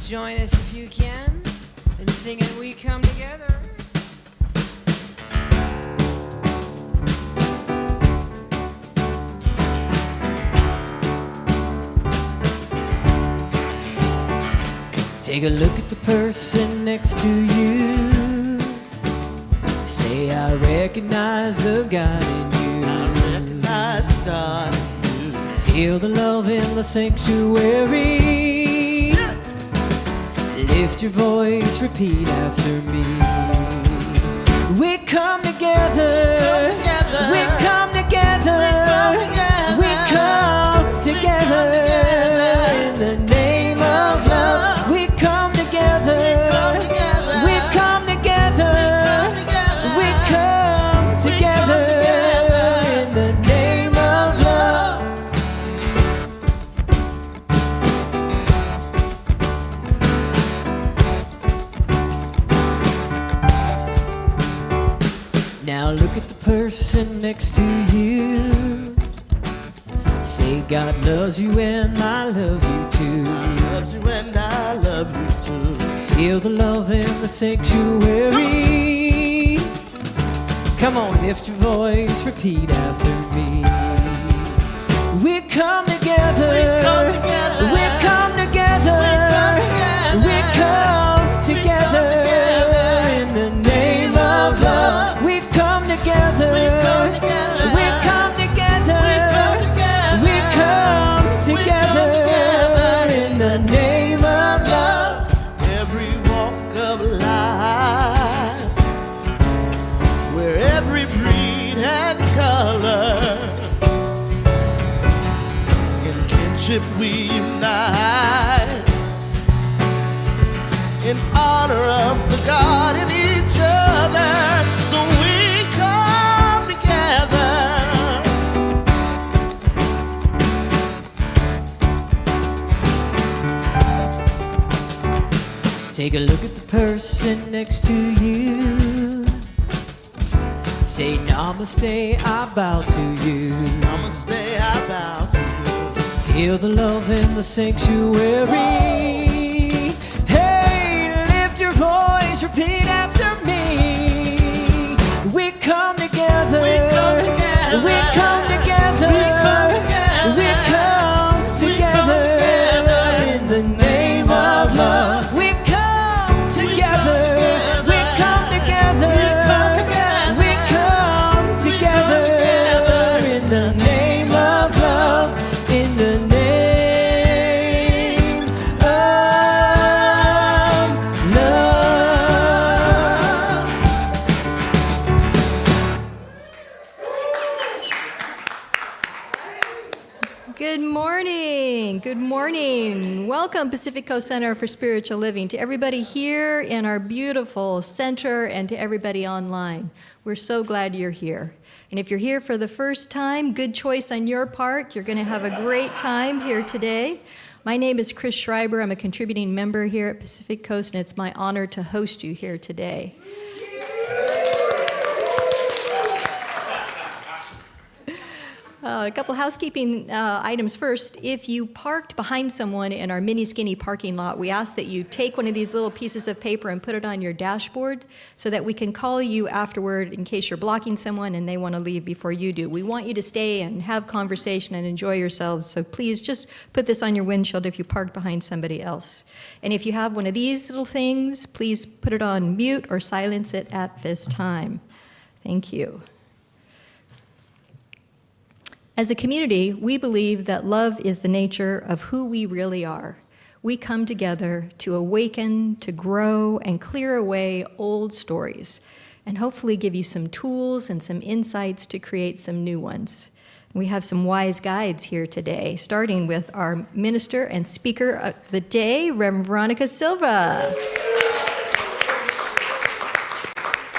Join us if you can in singing We Come Together. Take a look at the person next to you. Say, I recognize the God in you. I recognize the God in you. Feel the love in the sanctuary. Lift your voice, repeat after me. We come together. We come together. We come together in the name of love. We come together. We come together. We come together in the name of love. Now look at the person next to you. Say, God loves you and I love you too. I love you and I love you too. Feel the love in the sanctuary. Come on, lift your voice, repeat after me. We come together. We come together. We come together. We come together in the name of love. We come together. We come together. We come together. We come together in the name of love. Every walk of life, where every breed and color, in kinship we unite, in honor of the God in each other. So we come together. Take a look at the person next to you. Say, Namaste, I bow to you. Namaste, I bow to you. Feel the love in the sanctuary. Hey, lift your voice, repeat after me. We come together. We come together. We come together. We come together. We come together in the name of love. We come together. We come together. We come together in the name of love. In the name of love. Good morning. Good morning. Welcome, Pacific Coast Center for Spiritual Living, to everybody here in our beautiful center and to everybody online. We're so glad you're here. And if you're here for the first time, good choice on your part. You're going to have a great time here today. My name is Chris Schreiber. I'm a contributing member here at Pacific Coast, and it's my honor to host you here today. A couple housekeeping items first. If you parked behind someone in our mini skinny parking lot, we ask that you take one of these little pieces of paper and put it on your dashboard so that we can call you afterward in case you're blocking someone and they want to leave before you do. We want you to stay and have conversation and enjoy yourselves, so please just put this on your windshield if you parked behind somebody else. And if you have one of these little things, please put it on mute or silence it at this time. Thank you. As a community, we believe that love is the nature of who we really are. We come together to awaken, to grow, and clear away old stories, and hopefully give you some tools and some insights to create some new ones. We have some wise guides here today, starting with our minister and speaker of the day, Reverend Veronica Silva,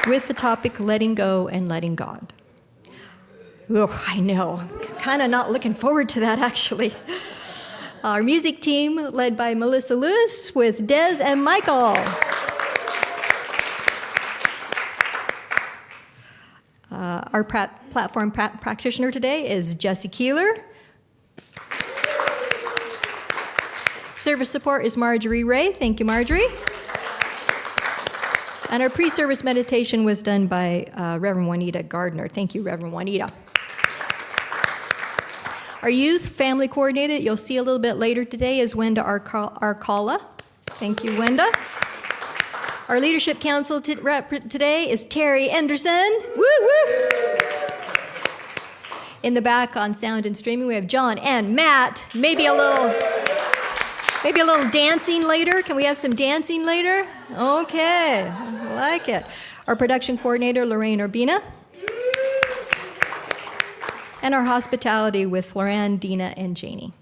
with the topic, letting go and letting God. Oh, I know. Kind of not looking forward to that, actually. Our music team, led by Melissa Lewis, with Des and Michael. Our platform practitioner today is Jesse Keeler. Service support is Marjorie Ray. Thank you, Marjorie. And our pre-service meditation was done by Reverend Juanita Gardner. Thank you, Reverend Juanita. Our youth family coordinator, you'll see a little bit later today, is Wenda Arcala. Thank you, Wenda. Our leadership council rep today is Terry Anderson. Woo woo! In the back on sound and streaming, we have John and Matt. Maybe a little dancing later. Can we have some dancing later? Okay, I like it. Our production coordinator, Lorraine Urbina. And our hospitality with Floran, Dina, and Janie.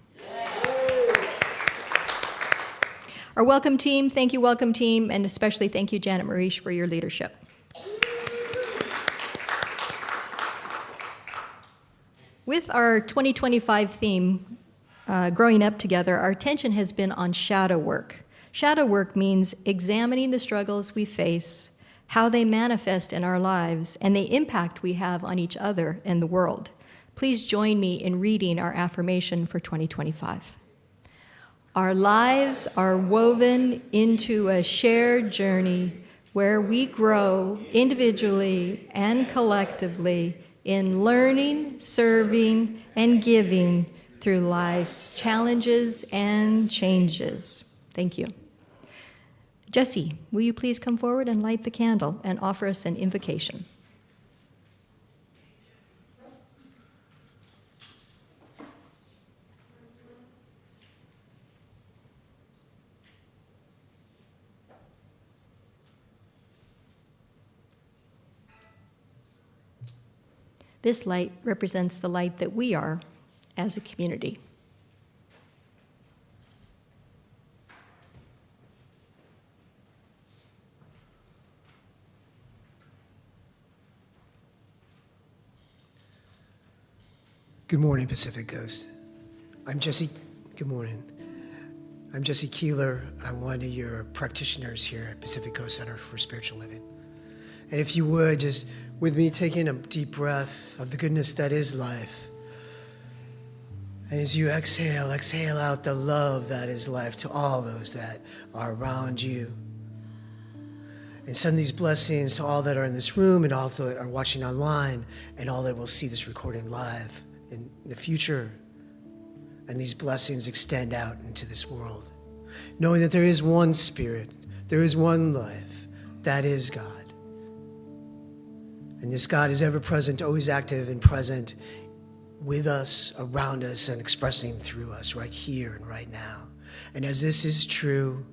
Our welcome team, thank you, welcome team, and especially thank you, Janet Marish, for your leadership. With our 2025 theme, Growing Up Together, our attention has been on shadow work. Shadow work means examining the struggles we face, how they manifest in our lives, and the impact we have on each other and the world. Please join me in reading our affirmation for 2025. Our lives are woven into a shared journey where we grow individually and collectively in learning, serving, and giving through life's challenges and changes. Thank you. Jesse, will you please come forward and light the candle and offer us an invocation? This light represents the light that we are as a community. Good morning, Pacific Coast. I'm Jesse. Good morning. I'm Jesse Keeler. I'm one of your practitioners here at Pacific Coast Center for Spiritual Living. And if you would, just with me taking a deep breath of the goodness that is life. And as you exhale out the love that is life to all those that are around you. And send these blessings to all that are in this room and all that are watching online and all that will see this recording live in the future. And these blessings extend out into this world. Knowing that there is one spirit, there is one life, that is God. And this God is ever present, always active and present with us, around us, and expressing through us right here and right now. And as this is true,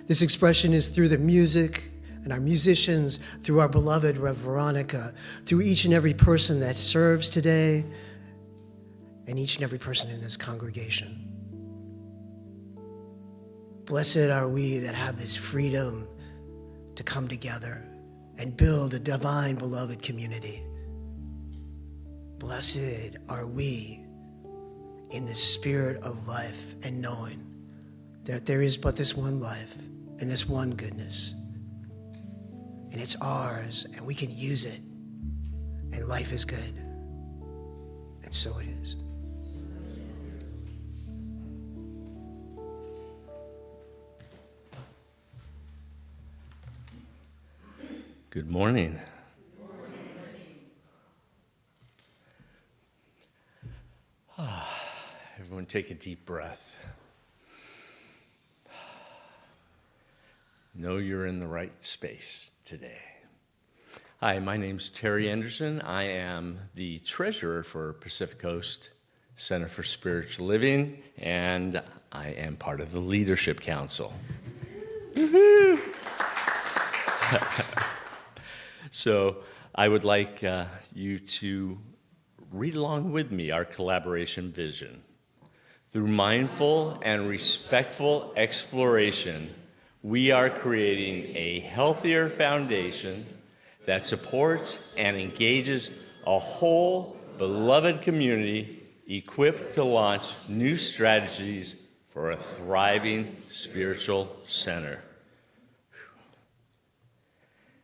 this expression is through the music and our musicians, through our beloved Rev Veronica, through each and every person that serves today, and each and every person in this congregation. Blessed are we that have this freedom to come together and build a divine beloved community. Blessed are we in the spirit of life and knowing that there is but this one life and this one goodness. And it's ours and we can use it. And life is good. And so it is. Good morning. Everyone take a deep breath. Know you're in the right space today. Hi, my name's Terry Anderson. I am the treasurer for Pacific Coast Center for Spiritual Living, and I am part of the Leadership Council. Woohoo! So I would like you to read along with me our collaboration vision. Through mindful and respectful exploration, we are creating a healthier foundation that supports and engages a whole beloved community equipped to launch new strategies for a thriving spiritual center.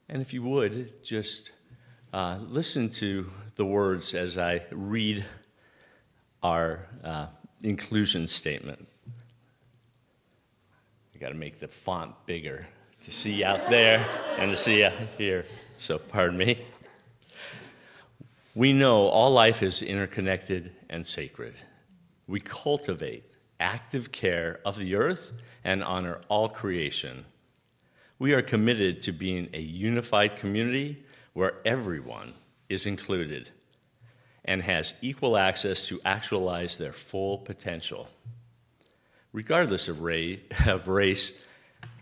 And if you would, just listen to the words as I read our inclusion statement. I got to make the font bigger to see out there and to see out here. So pardon me. We know all life is interconnected and sacred. We cultivate active care of the earth and honor all creation. We are committed to being a unified community where everyone is included and has equal access to actualize their full potential, regardless of race,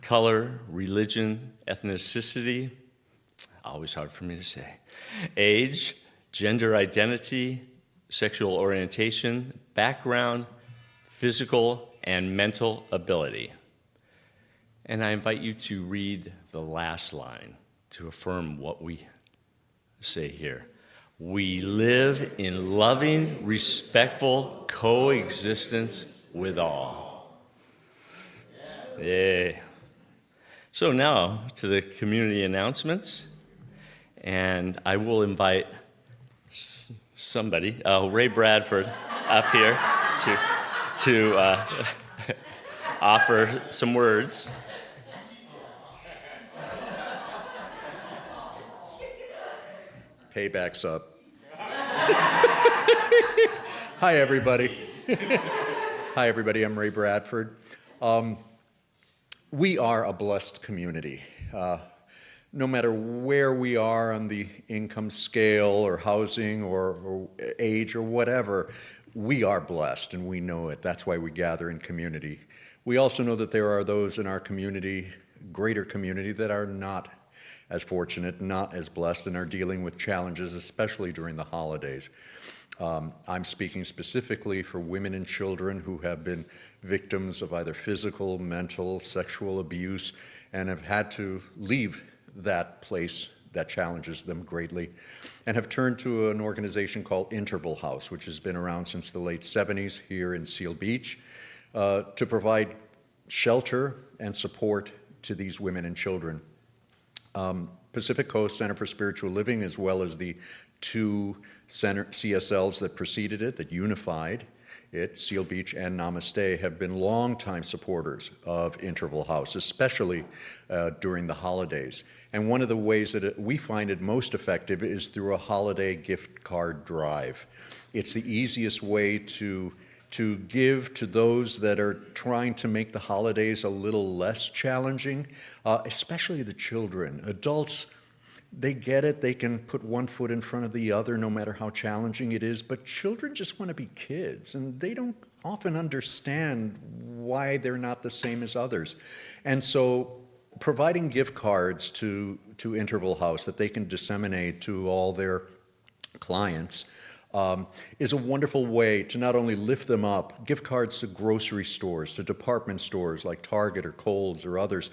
color, religion, ethnicity, always hard for me to say, age, gender identity, sexual orientation, background, physical, and mental ability. And I invite you to read the last line to affirm what we say here. We live in loving, respectful coexistence with all. Yay. So now to the community announcements. And I will invite somebody, Ray Bradford, up here to offer some words. Payback's up. Hi, everybody. Hi, everybody. I'm Ray Bradford. We are a blessed community. No matter where we are on the income scale or housing or age or whatever, we are blessed and we know it. That's why we gather in community. We also know that there are those in our community, greater community, that are not as fortunate, not as blessed, and are dealing with challenges, especially during the holidays. I'm speaking specifically for women and children who have been victims of either physical, mental, sexual abuse, and have had to leave that place that challenges them greatly, and have turned to an organization called Interval House, which has been around since the late 70s here in Seal Beach, to provide shelter and support to these women and children. Pacific Coast Center for Spiritual Living, as well as the two CSLs that preceded it, that unified it, Seal Beach and Namaste, have been longtime supporters of Interval House, especially during the holidays. And one of the ways that we find it most effective is through a holiday gift card drive. It's the easiest way to give to those that are trying to make the holidays a little less challenging, especially the children. Adults, they get it. They can put one foot in front of the other no matter how challenging it is, but children just want to be kids, and they don't often understand why they're not the same as others. And so providing gift cards to Interval House that they can disseminate to all their clients is a wonderful way to not only lift them up, gift cards to grocery stores, to department stores like Target or Kohl's or others,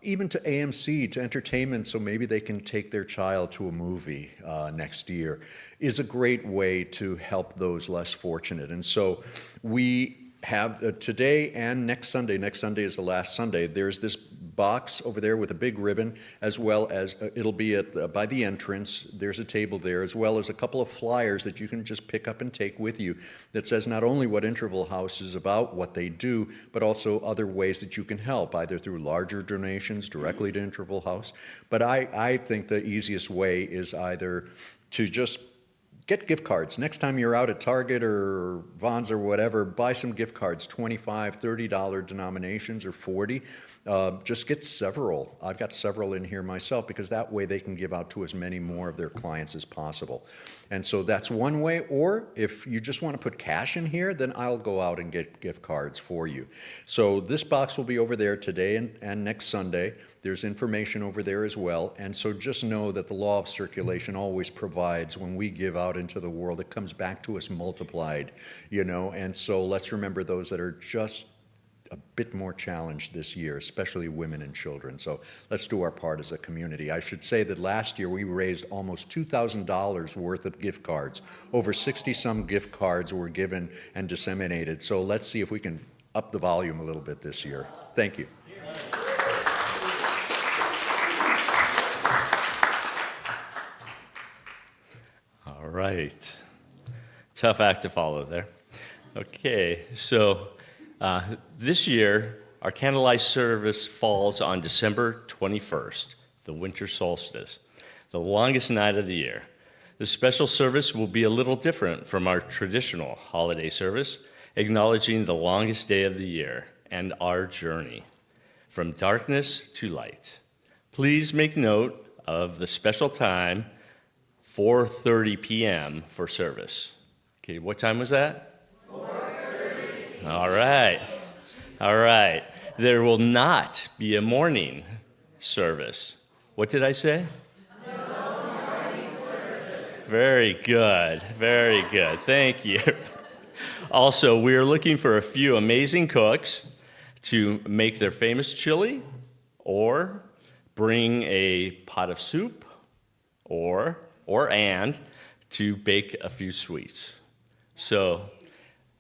even to AMC, to entertainment, so maybe they can take their child to a movie next year, is a great way to help those less fortunate. And so we have today and next Sunday is the last Sunday, there's this box over there with a big ribbon, as well as it'll be by the entrance. There's a table there, as well as a couple of flyers that you can just pick up and take with you that says not only what Interval House is about, what they do, but also other ways that you can help, either through larger donations directly to Interval House. But I think the easiest way is either to just get gift cards. Next time you're out at Target or Vons or whatever, buy some gift cards, $25, $30 denominations or 40. Just get several. I've got several in here myself, because that way they can give out to as many more of their clients as possible. And so that's one way. Or if you just want to put cash in here, then I'll go out and get gift cards for you. So this box will be over there today and next Sunday. There's information over there as well. And so just know that the law of circulation always provides, when we give out into the world, it comes back to us multiplied, and so let's remember those that are just a bit more challenged this year, especially women and children. So let's do our part as a community. I should say that last year we raised almost $2,000 worth of gift cards. Over 60-some gift cards were given and disseminated. So let's see if we can up the volume a little bit this year. Thank you. All right. Tough act to follow there. Okay, so this year, our candlelight service falls on December 21st, the winter solstice, the longest night of the year. The special service will be a little different from our traditional holiday service, acknowledging the longest day of the year and our journey from darkness to light. Please make note of the special time, 4:30 p.m. for service. Okay, what time was that? 4:30. All right. All right. There will not be a morning service. What did I say? Very good, very good. Thank you. Also, we are looking for a few amazing cooks to make their famous chili, or bring a pot of soup, or to bake a few sweets. So,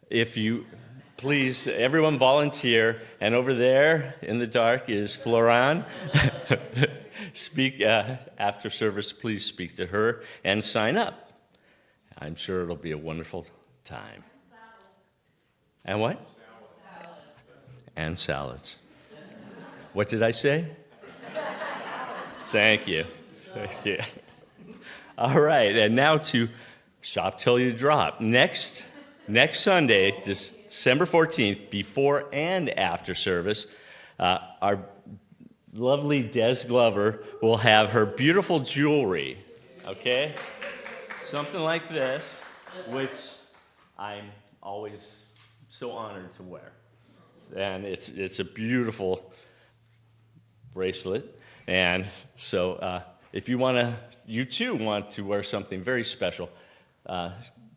if you please, everyone volunteer, and over there in the dark is Floran. Speak after service, please speak to her and sign up. I'm sure it'll be a wonderful time. And what? And salads. What did I say? Thank you. Thank you. All right, and now to Shop Till You Drop. Next Sunday, December 14th, before and after service, our lovely Des Glover will have her beautiful jewelry, okay? Something like this, which I'm always so honored to wear. And it's a beautiful bracelet. And so if you too want to wear something very special,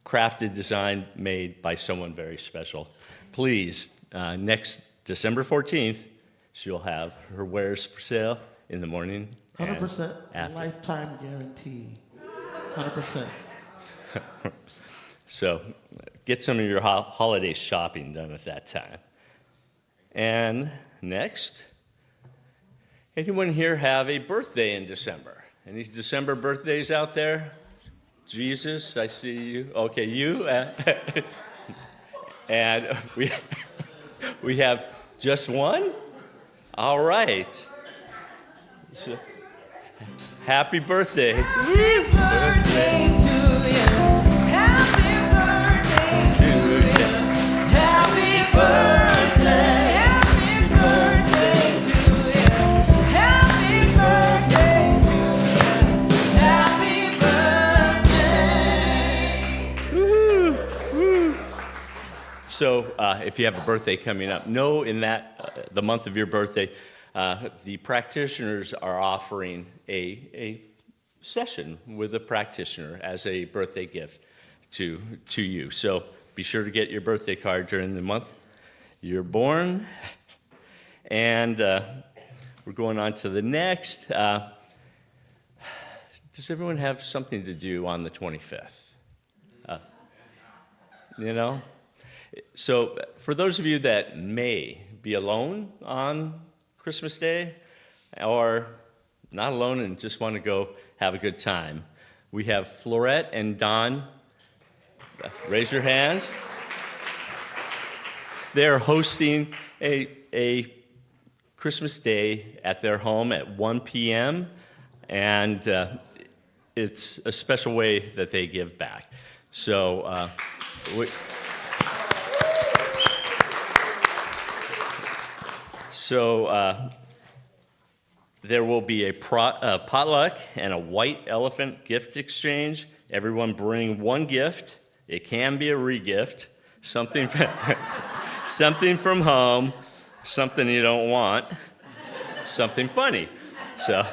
crafted, designed, made by someone very special, please, next December 14th, she'll have her wares for sale in the morning. 100% after. lifetime guarantee. 100%. So get some of your holiday shopping done at that time. And next, anyone here have a birthday in December? Any December birthdays out there? Jesus, I see you. Okay, you. And we have just one? All right. So, happy birthday. Happy birthday to you. Happy birthday to you. Happy birthday. Happy birthday to you. Happy birthday to you. Happy birthday. So, if you have a birthday coming up, know in that the month of your birthday, the practitioners are offering a session with a practitioner as a birthday gift to you. So be sure to get your birthday card during the month you're born. And we're going on to the next. Does everyone have something to do on the 25th? So for those of you that may be alone on Christmas Day, or not alone and just want to go have a good time, we have Florette and Don. Raise your hands. They're hosting a Christmas Day at their home at 1 p.m., and it's a special way that they give back. So there will be a potluck and a white elephant gift exchange. Everyone bring one gift. It can be a re-gift, something from home, something you don't want, something funny. So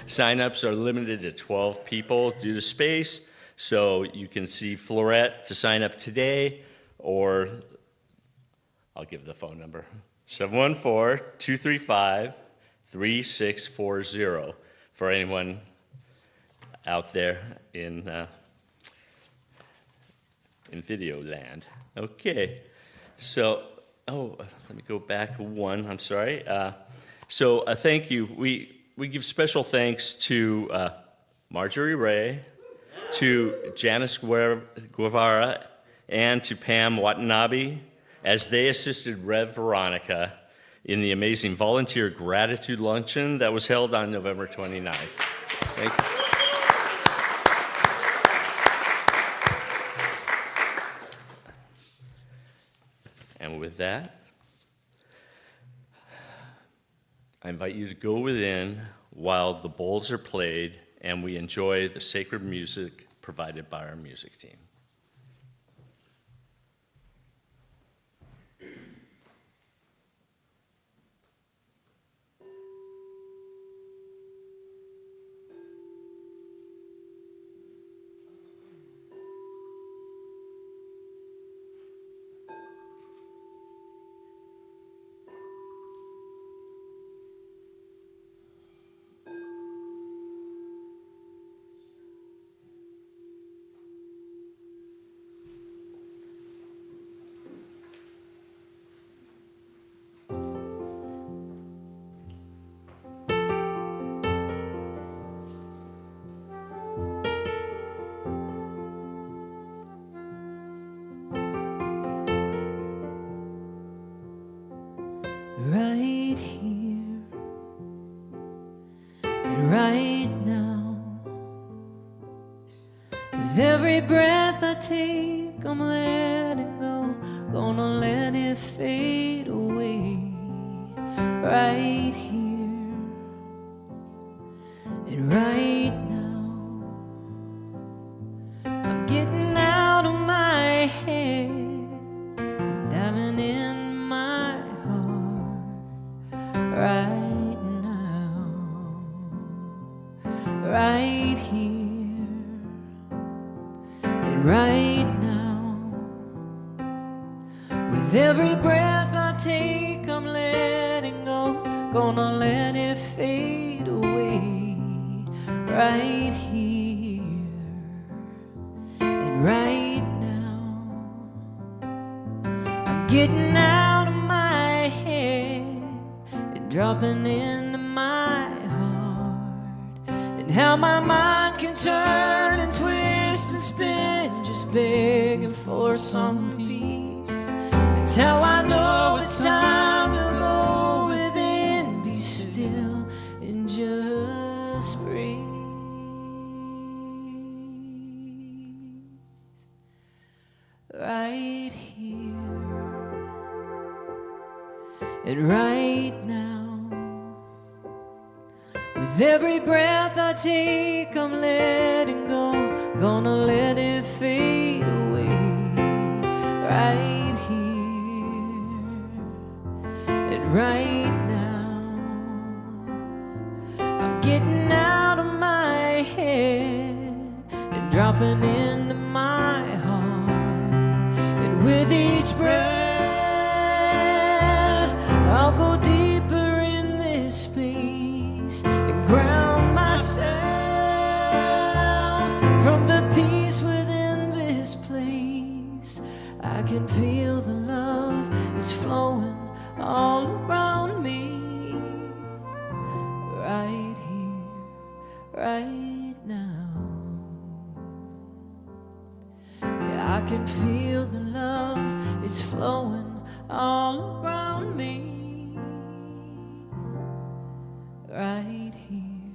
sign-ups are limited to 12 people due to space, so you can see Florette to sign up today, or I'll give the phone number, 714-235-3640 for anyone out there in video land. Okay, so, let me go back one, I'm sorry. Thank you. We give special thanks to Marjorie Ray, to Janice Guevara, and to Pam Watanabe, as they assisted Rev Veronica in the amazing volunteer gratitude luncheon that was held on November 29th. Thank you. And with that, I invite you to go within while the bowls are played and we enjoy the sacred music provided by our music team. Right here and right now, with every breath I take, I'm letting go, gonna let it fade away. Right here and right now, I'm getting out of my head and diving in my heart. Right now, right here, and right now, with every breath I take, I'm letting go, gonna let it fade away. Right here, and right now, I'm getting out of my head, dropping into my heart, and how my mind can turn and twist and spin, just begging for some peace. It's how I know it's time to go within, be still and just breathe. Right here and right now, with every breath I take, I'm letting go, gonna let it fade away. Right here and right now, I'm getting out of my head and dropping into my heart, and with each breath I'll go deeper in this space and ground myself from the peace within this place. I can feel the love is flowing all around me. Right here, right now. Yeah, I can feel the love, it's flowing all around me. Right here,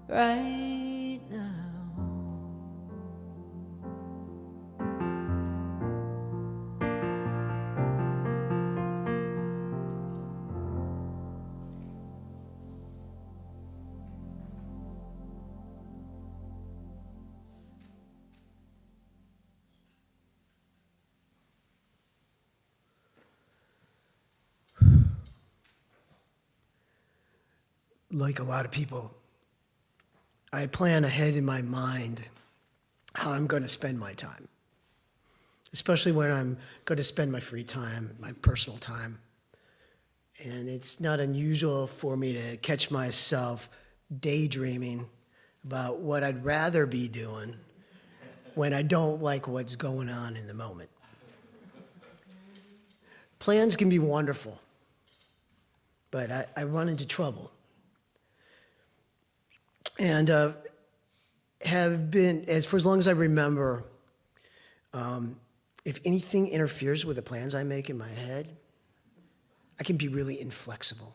right now. Like a lot of people, I plan ahead in my mind how I'm going to spend my time, especially when I'm going to spend my free time, my personal time. And it's not unusual for me to catch myself daydreaming about what I'd rather be doing when I don't like what's going on in the moment. Plans can be wonderful, but I run into trouble. And have been, for as long as I remember, if anything interferes with the plans I make in my head, I can be really inflexible.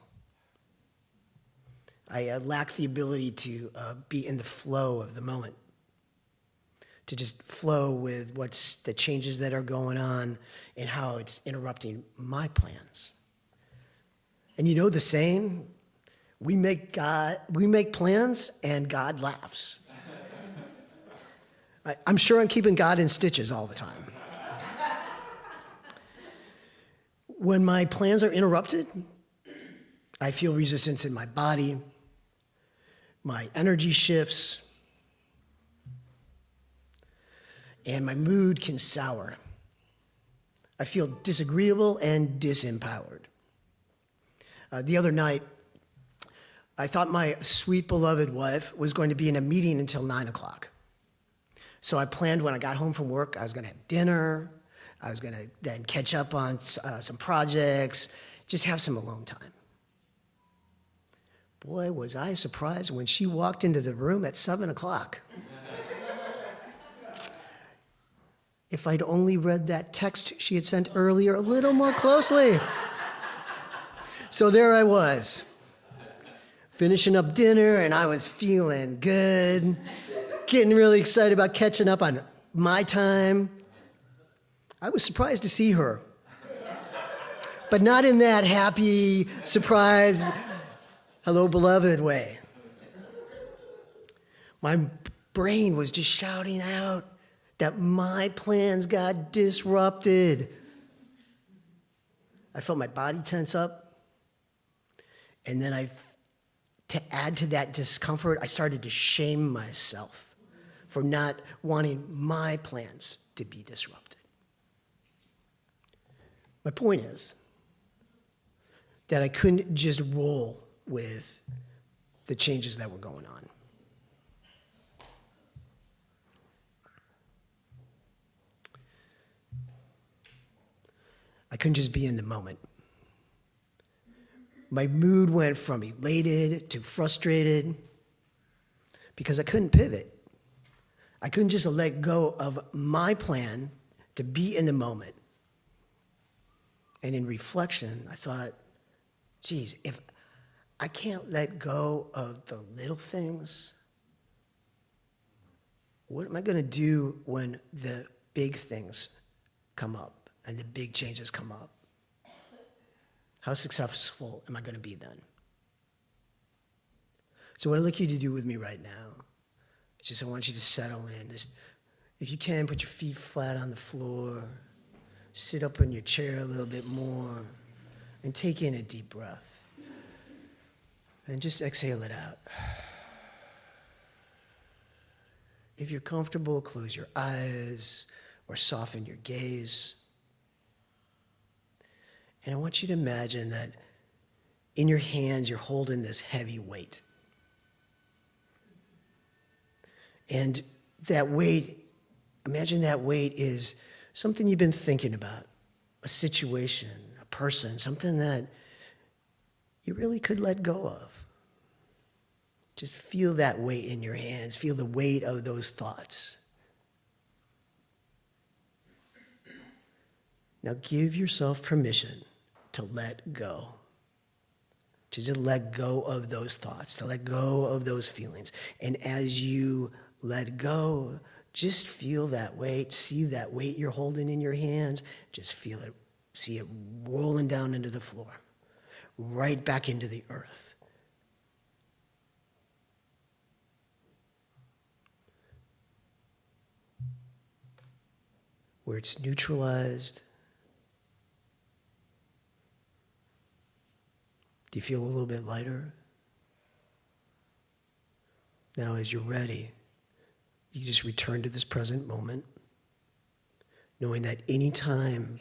I lack the ability to be in the flow of the moment, to just flow with what's the changes that are going on and how it's interrupting my plans. And you know the saying, we make plans and God laughs. I'm sure I'm keeping God in stitches all the time. When my plans are interrupted, I feel resistance in my body, my energy shifts, and my mood can sour. I feel disagreeable and disempowered. The other night, I thought my sweet beloved wife was going to be in a meeting until 9 o'clock. So I planned when I got home from work, I was going to have dinner. I was going to then catch up on some projects, just have some alone time. Boy, was I surprised when she walked into the room at 7 o'clock. If I'd only read that text she had sent earlier a little more closely. So there I was, finishing up dinner, and I was feeling good, getting really excited about catching up on my time. I was surprised to see her, but not in that happy, surprise, hello, beloved way. My brain was just shouting out that my plans got disrupted. I felt my body tense up. And then to add to that discomfort, I started to shame myself for not wanting my plans to be disrupted. My point is that I couldn't just roll with the changes that were going on. I couldn't just be in the moment. My mood went from elated to frustrated because I couldn't pivot. I couldn't just let go of my plan to be in the moment. And in reflection, I thought, geez, if I can't let go of the little things, what am I going to do when the big things come up and the big changes come up? How successful am I going to be then? So what I'd like you to do with me right now is just I want you to settle in. Just, if you can, put your feet flat on the floor, sit up in your chair a little bit more, and take in a deep breath. And just exhale it out. If you're comfortable, close your eyes or soften your gaze. And I want you to imagine that in your hands, you're holding this heavy weight. And that weight, imagine that weight is something you've been thinking about, a situation, a person, something that you really could let go of. Just feel that weight in your hands. Feel the weight of those thoughts. Now give yourself permission to let go. To just let go of those thoughts, to let go of those feelings. And as you let go, just feel that weight, see that weight you're holding in your hands, just feel it, see it rolling down into the floor, right back into the earth. Where it's neutralized. Do you feel a little bit lighter? Now, as you're ready, you just return to this present moment, knowing that anytime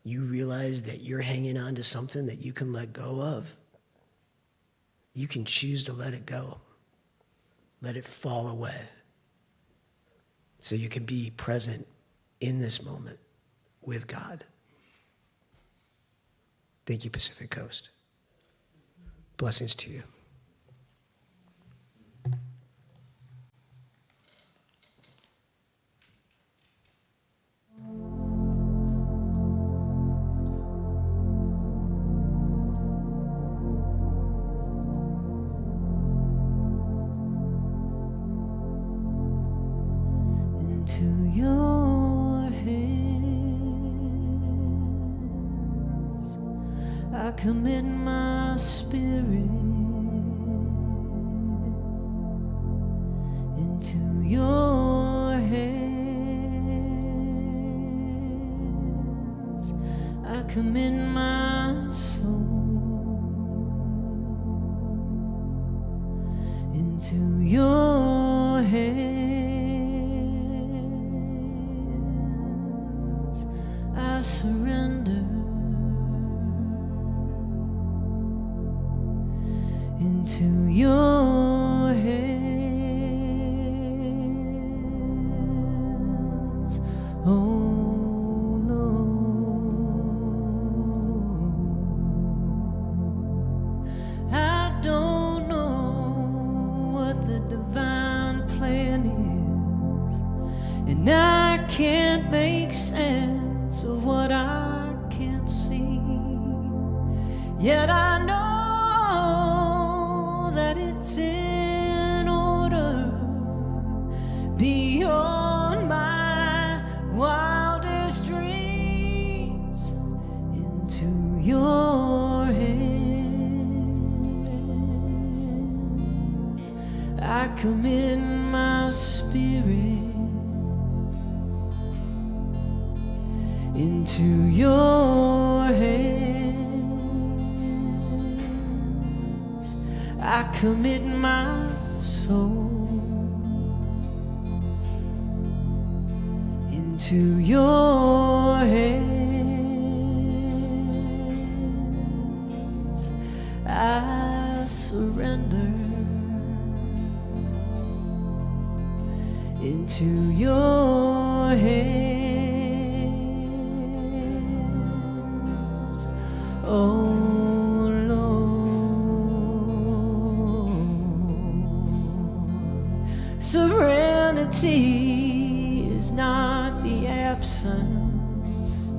you realize that you're hanging on to something that you can let go of, you can choose to let it go. Let it fall away. So you can be present in this moment with God. Thank you, Pacific Coast. Blessings to you. into your hands. I commit my spirit into your hands. I commit my soul into your hands. I surrender into your hands, oh Lord. I don't know what the divine plan is, and I can't make sense of what I can't see, yet I know that it's in order beyond my wildest dreams. Into your hands I commit my spirit. Into your hands I commit my soul. Into your hands I surrender. Into your hands, oh serenity is not the absence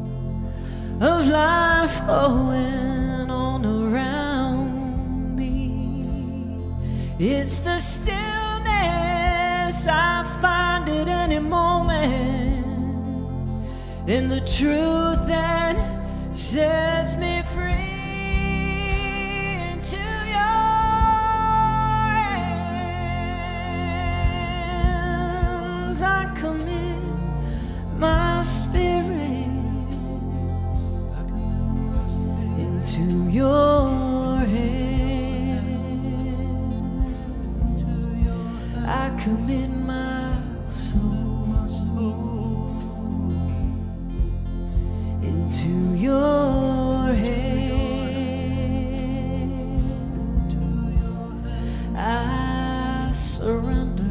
of life going on around me. It's the stillness I find at any moment, and the truth that sets me free. Into I commit my spirit. Into your hands I commit my soul. Into your hands I surrender.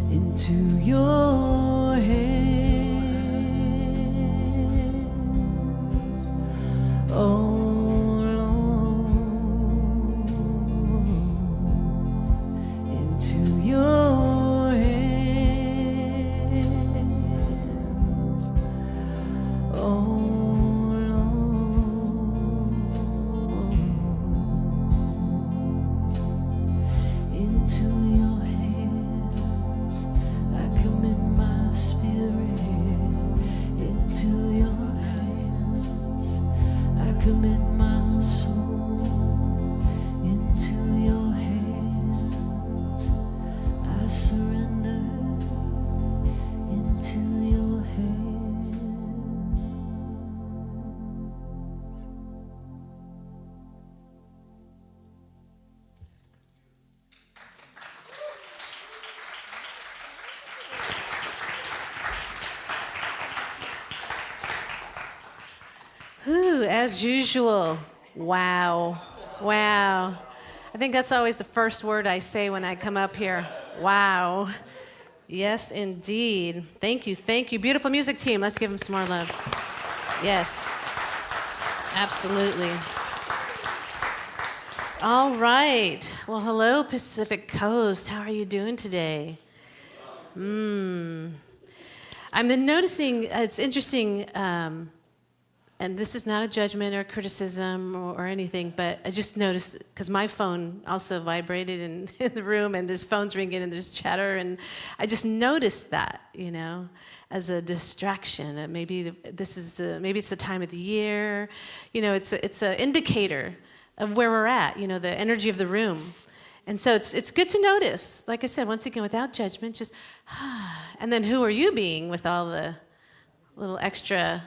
Into your hands, oh Lord. Into your hands, oh Lord. Into your hands I commit my spirit. Into your hands I commit my soul. Into your hands I surrender. Into your hands. Ooh, as usual, wow, wow. I think that's always the first word I say when I come up here. Wow. Yes, indeed. Thank you, thank you. Beautiful music team. Let's give them some more love. Yes, absolutely. All right. Well, hello, Pacific Coast. How are you doing today? I've been noticing, it's interesting, and this is not a judgment or criticism or anything, but I just noticed, because my phone also vibrated in the room, and there's phones ringing and there's chatter, and I just noticed that, as a distraction. Maybe maybe it's the time of the year. It's an indicator of where we're at, the energy of the room. And so it's good to notice, like I said, once again, without judgment, just, and then who are you being with all the little extra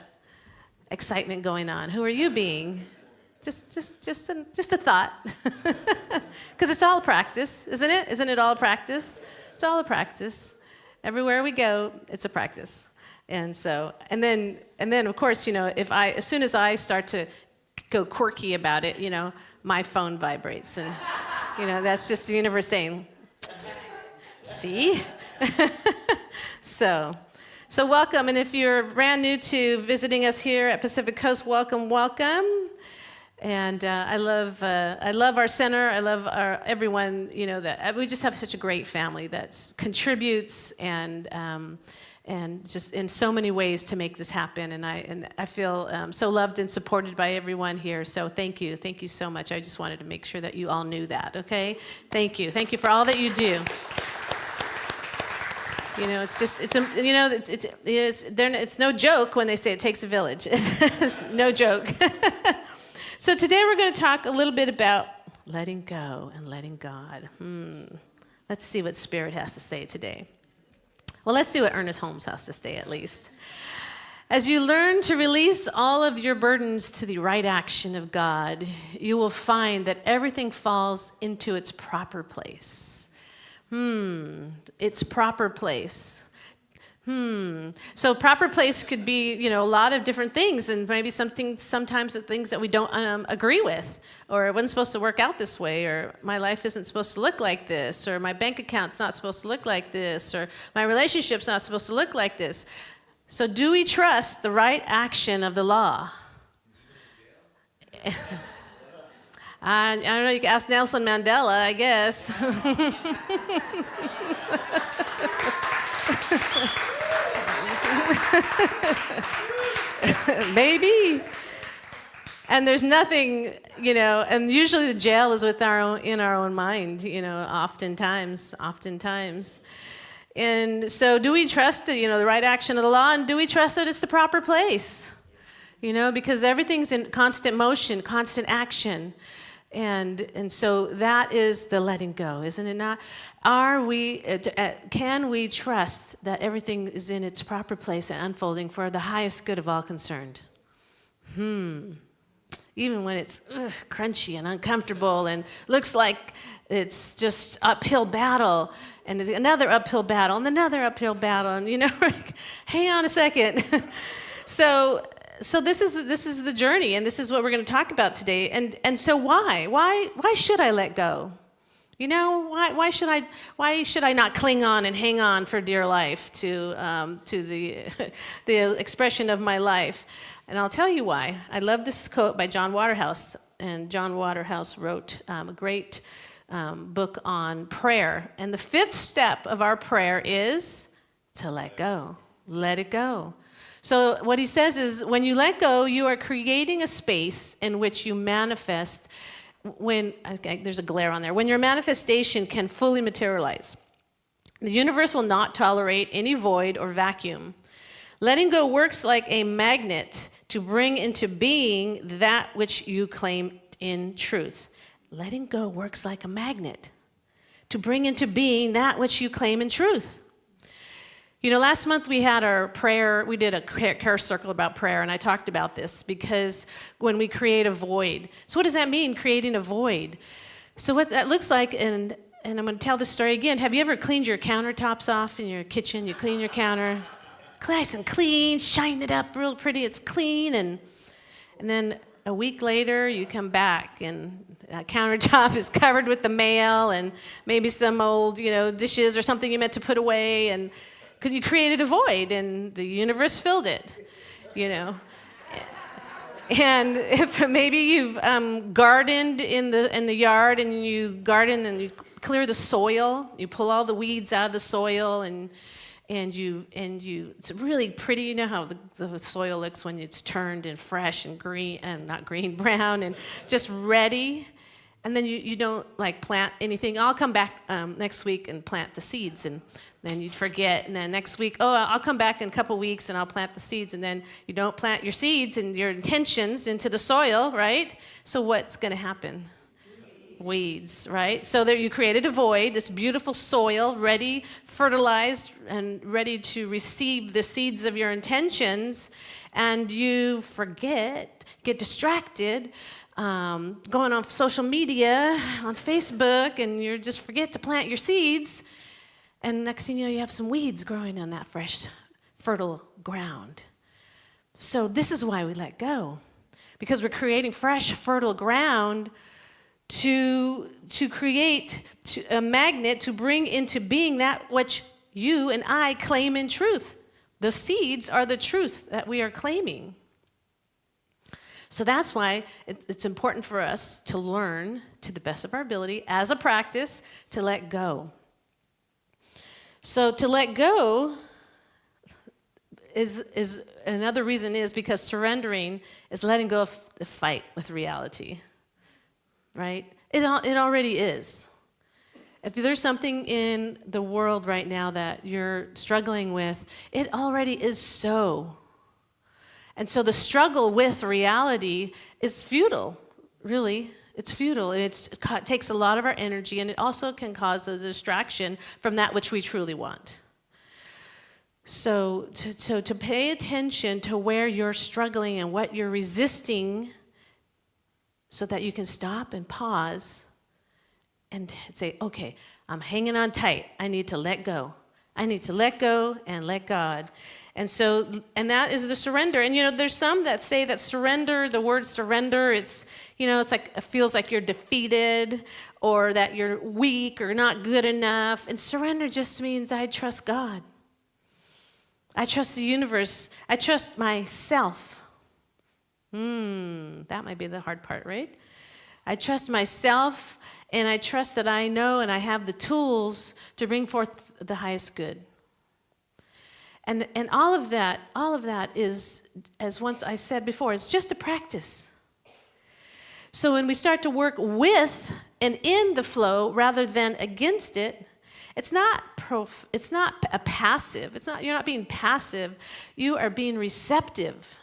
excitement going on? Who are you being? Just a thought. Because it's all a practice, isn't it? Isn't it all a practice? It's all a practice. Everywhere we go, it's a practice. And so, and then of course, as soon as I start to go quirky about it, my phone vibrates, and that's just the universe saying, see? So welcome, and if you're brand new to visiting us here at Pacific Coast, welcome. And I love our center. I love everyone. That we just have such a great family that contributes and just in so many ways to make this happen. And I feel so loved and supported by everyone here. So thank you so much. I just wanted to make sure that you all knew that. Okay, thank you for all that you do. It's no joke when they say it takes a village. It's no joke. So today we're going to talk a little bit about letting go and letting God. Let's see what Spirit has to say today. Well, let's see what Ernest Holmes has to say at least. As you learn to release all of your burdens to the right action of God, you will find that everything falls into its proper place. Its proper place. So proper place could be, a lot of different things, and maybe sometimes the things that we don't agree with, or it wasn't supposed to work out this way, or my life isn't supposed to look like this, or my bank account's not supposed to look like this, or my relationship's not supposed to look like this. So do we trust the right action of the law? I don't know, you can ask Nelson Mandela, I guess. Maybe. And there's nothing, and usually the jail is in our own mind, oftentimes. And so do we trust the right action of the law, and do we trust that it's the proper place? Because everything's in constant motion, constant action. And so that is the letting go, isn't it not? Can we trust that everything is in its proper place and unfolding for the highest good of all concerned? Even when it's crunchy and uncomfortable and looks like it's just uphill battle, and there's another uphill battle and another uphill battle, and hang on a second. So this is the journey, and this is what we're going to talk about today. And so why should I let go? Why should I not cling on and hang on for dear life to the expression of my life? And I'll tell you why. I love this quote by John Waterhouse, and John Waterhouse wrote a great book on prayer. And the fifth step of our prayer is to let go. Let it go. So what he says is, when you let go, you are creating a space in which you manifest there's a glare on there. When your manifestation can fully materialize. The universe will not tolerate any void or vacuum. Letting go works like a magnet to bring into being that which you claim in truth. Letting go works like a magnet to bring into being that which you claim in truth. Last month we had our prayer, we did a care circle about prayer, and I talked about this because when we create a void. So what does that mean, creating a void? So what that looks like, and I'm going to tell this story again. Have you ever cleaned your countertops off in your kitchen? You clean your counter, nice and clean, shine it up real pretty, it's clean, and then a week later you come back and that countertop is covered with the mail and maybe some old, dishes or something you meant to put away, and because you created a void and the universe filled it, And if maybe you've gardened in the yard, and you garden and you clear the soil, you pull all the weeds out of the soil, and and it's really pretty. You know how the soil looks when it's turned and fresh and green, and not green, brown, and just ready. And then you don't like plant anything. I'll come back next week and plant the seeds, and then you'd forget. And then next week, I'll come back in a couple weeks and I'll plant the seeds. And then you don't plant your seeds and your intentions into the soil, right? So what's going to happen? Weeds, right? So there you created a void, this beautiful soil, ready, fertilized, and ready to receive the seeds of your intentions. And you forget, get distracted, going on social media, on Facebook, and you just forget to plant your seeds, and next thing you know, you have some weeds growing on that fresh, fertile ground. So this is why we let go, because we're creating fresh, fertile ground to create a magnet to bring into being that which you and I claim in truth. The seeds are the truth that we are claiming. So that's why it's important for us to learn to the best of our ability as a practice to let go. So to let go is another reason is because surrendering is letting go of the fight with reality, right? It already is. If there's something in the world right now that you're struggling with, it already is so. And so the struggle with reality is futile, really. It's futile, and it takes a lot of our energy, and it also can cause a distraction from that which we truly want. So to pay attention to where you're struggling and what you're resisting so that you can stop and pause and say, okay, I'm hanging on tight. I need to let go. I need to let go and let God. And that is the surrender. And, there's some that say that surrender, the word surrender, it's like, it feels like you're defeated or that you're weak or not good enough. And surrender just means I trust God. I trust the universe. I trust myself. That might be the hard part, right? I trust myself, and I trust that I know and I have the tools to bring forth the highest good. And all of that is, as once I said before, it's just a practice. So when we start to work with and in the flow rather than against it, it's not a passive. You're not being passive. You are being receptive.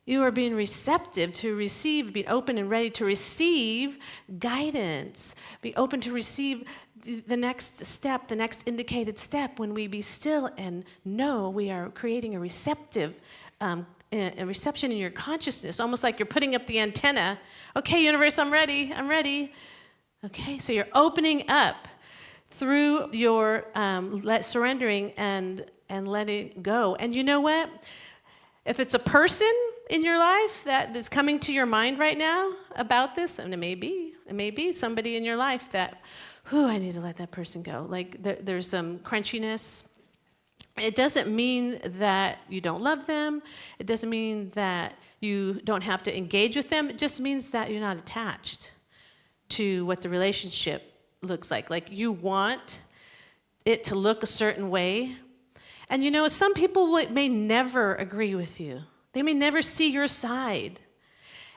You are being receptive to receive, be open and ready to receive guidance. Be open to receive the next step, the next indicated step when we be still and know we are creating a reception in your consciousness, almost like you're putting up the antenna. Okay, universe, I'm ready. Okay, so you're opening up through your surrendering and letting go. And you know what? If it's a person in your life that is coming to your mind right now about this, and it may be somebody in your life that, I need to let that person go. Like there's some crunchiness. It doesn't mean that you don't love them. It doesn't mean that you don't have to engage with them. It just means that you're not attached to what the relationship looks like. Like you want it to look a certain way. And some people may never agree with you. They may never see your side.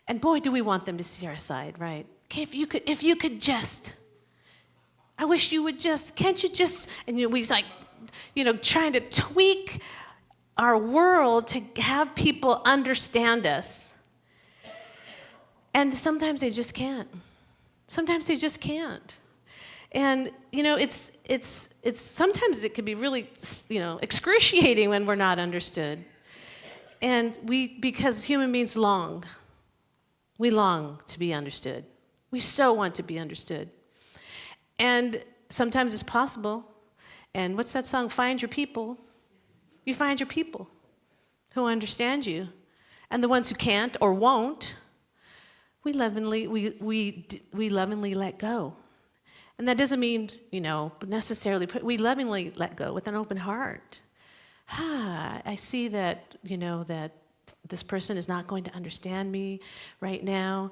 And boy, do we want them to see our side, right? Okay, if you could just, I wish you would just, can't you just, and we trying to tweak our world to have people understand us. And sometimes they just can't. And it's sometimes it can be really excruciating when we're not understood. And because human beings we long to be understood. We so want to be understood. And sometimes it's possible. And what's that song? Find your people. You find your people who understand you. And the ones who can't or won't, we lovingly let go. And that doesn't mean, necessarily, we lovingly let go with an open heart. I see that, that this person is not going to understand me right now.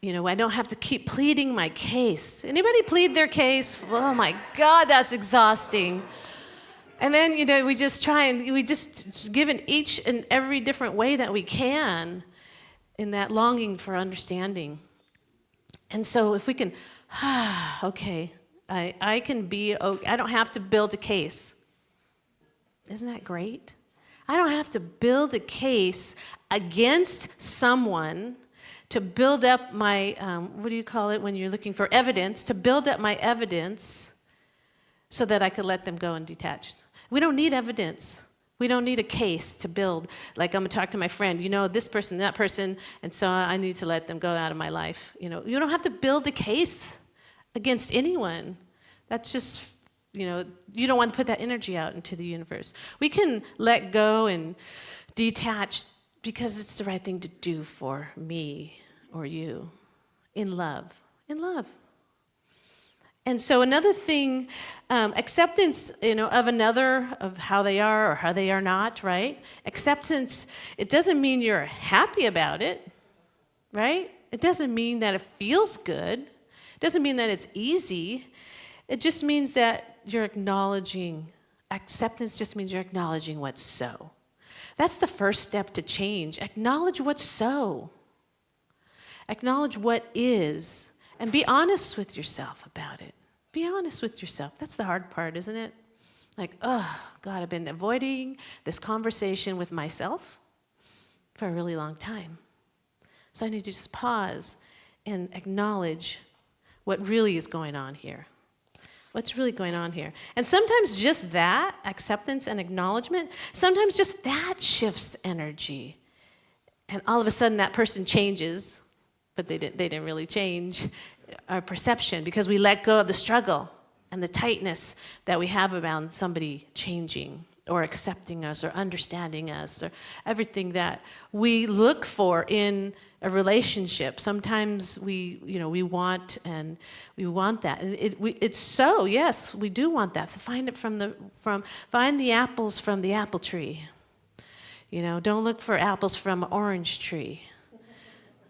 I don't have to keep pleading my case. Anybody plead their case? Oh my God, that's exhausting. And then, we just we just give in each and every different way that we can in that longing for understanding. And so if we can, okay, I can be, I don't have to build a case. Isn't that great? I don't have to build a case against someone to build up my, what do you call it when you're looking for evidence, to build up my evidence so that I could let them go and detach. We don't need evidence. We don't need a case to build. Like I'm going to talk to my friend, this person, that person, and so I need to let them go out of my life. You don't have to build a case against anyone. That's just, you don't want to put that energy out into the universe. We can let go and detach because it's the right thing to do for me or you in love. In love. And so another thing, acceptance, of another, of how they are or how they are not, right? Acceptance, it doesn't mean you're happy about it, right? It doesn't mean that it feels good. It doesn't mean that it's easy. It just means that you're acknowledging. Acceptance just means you're acknowledging what's so. That's the first step to change. Acknowledge what's so. Acknowledge what is. And be honest with yourself about it. Be honest with yourself. That's the hard part, isn't it? Like, oh, God, I've been avoiding this conversation with myself for a really long time. So I need to just pause and acknowledge what really is going on here. What's really going on here? And sometimes just that, acceptance and acknowledgement, sometimes just that shifts energy. And all of a sudden that person changes, but they didn't really change our perception because we let go of the struggle and the tightness that we have around somebody changing or accepting us or understanding us or everything that we look for in a relationship. Sometimes we want that. And it's so, yes, we do want that. So find the apples from the apple tree. Don't look for apples from orange tree.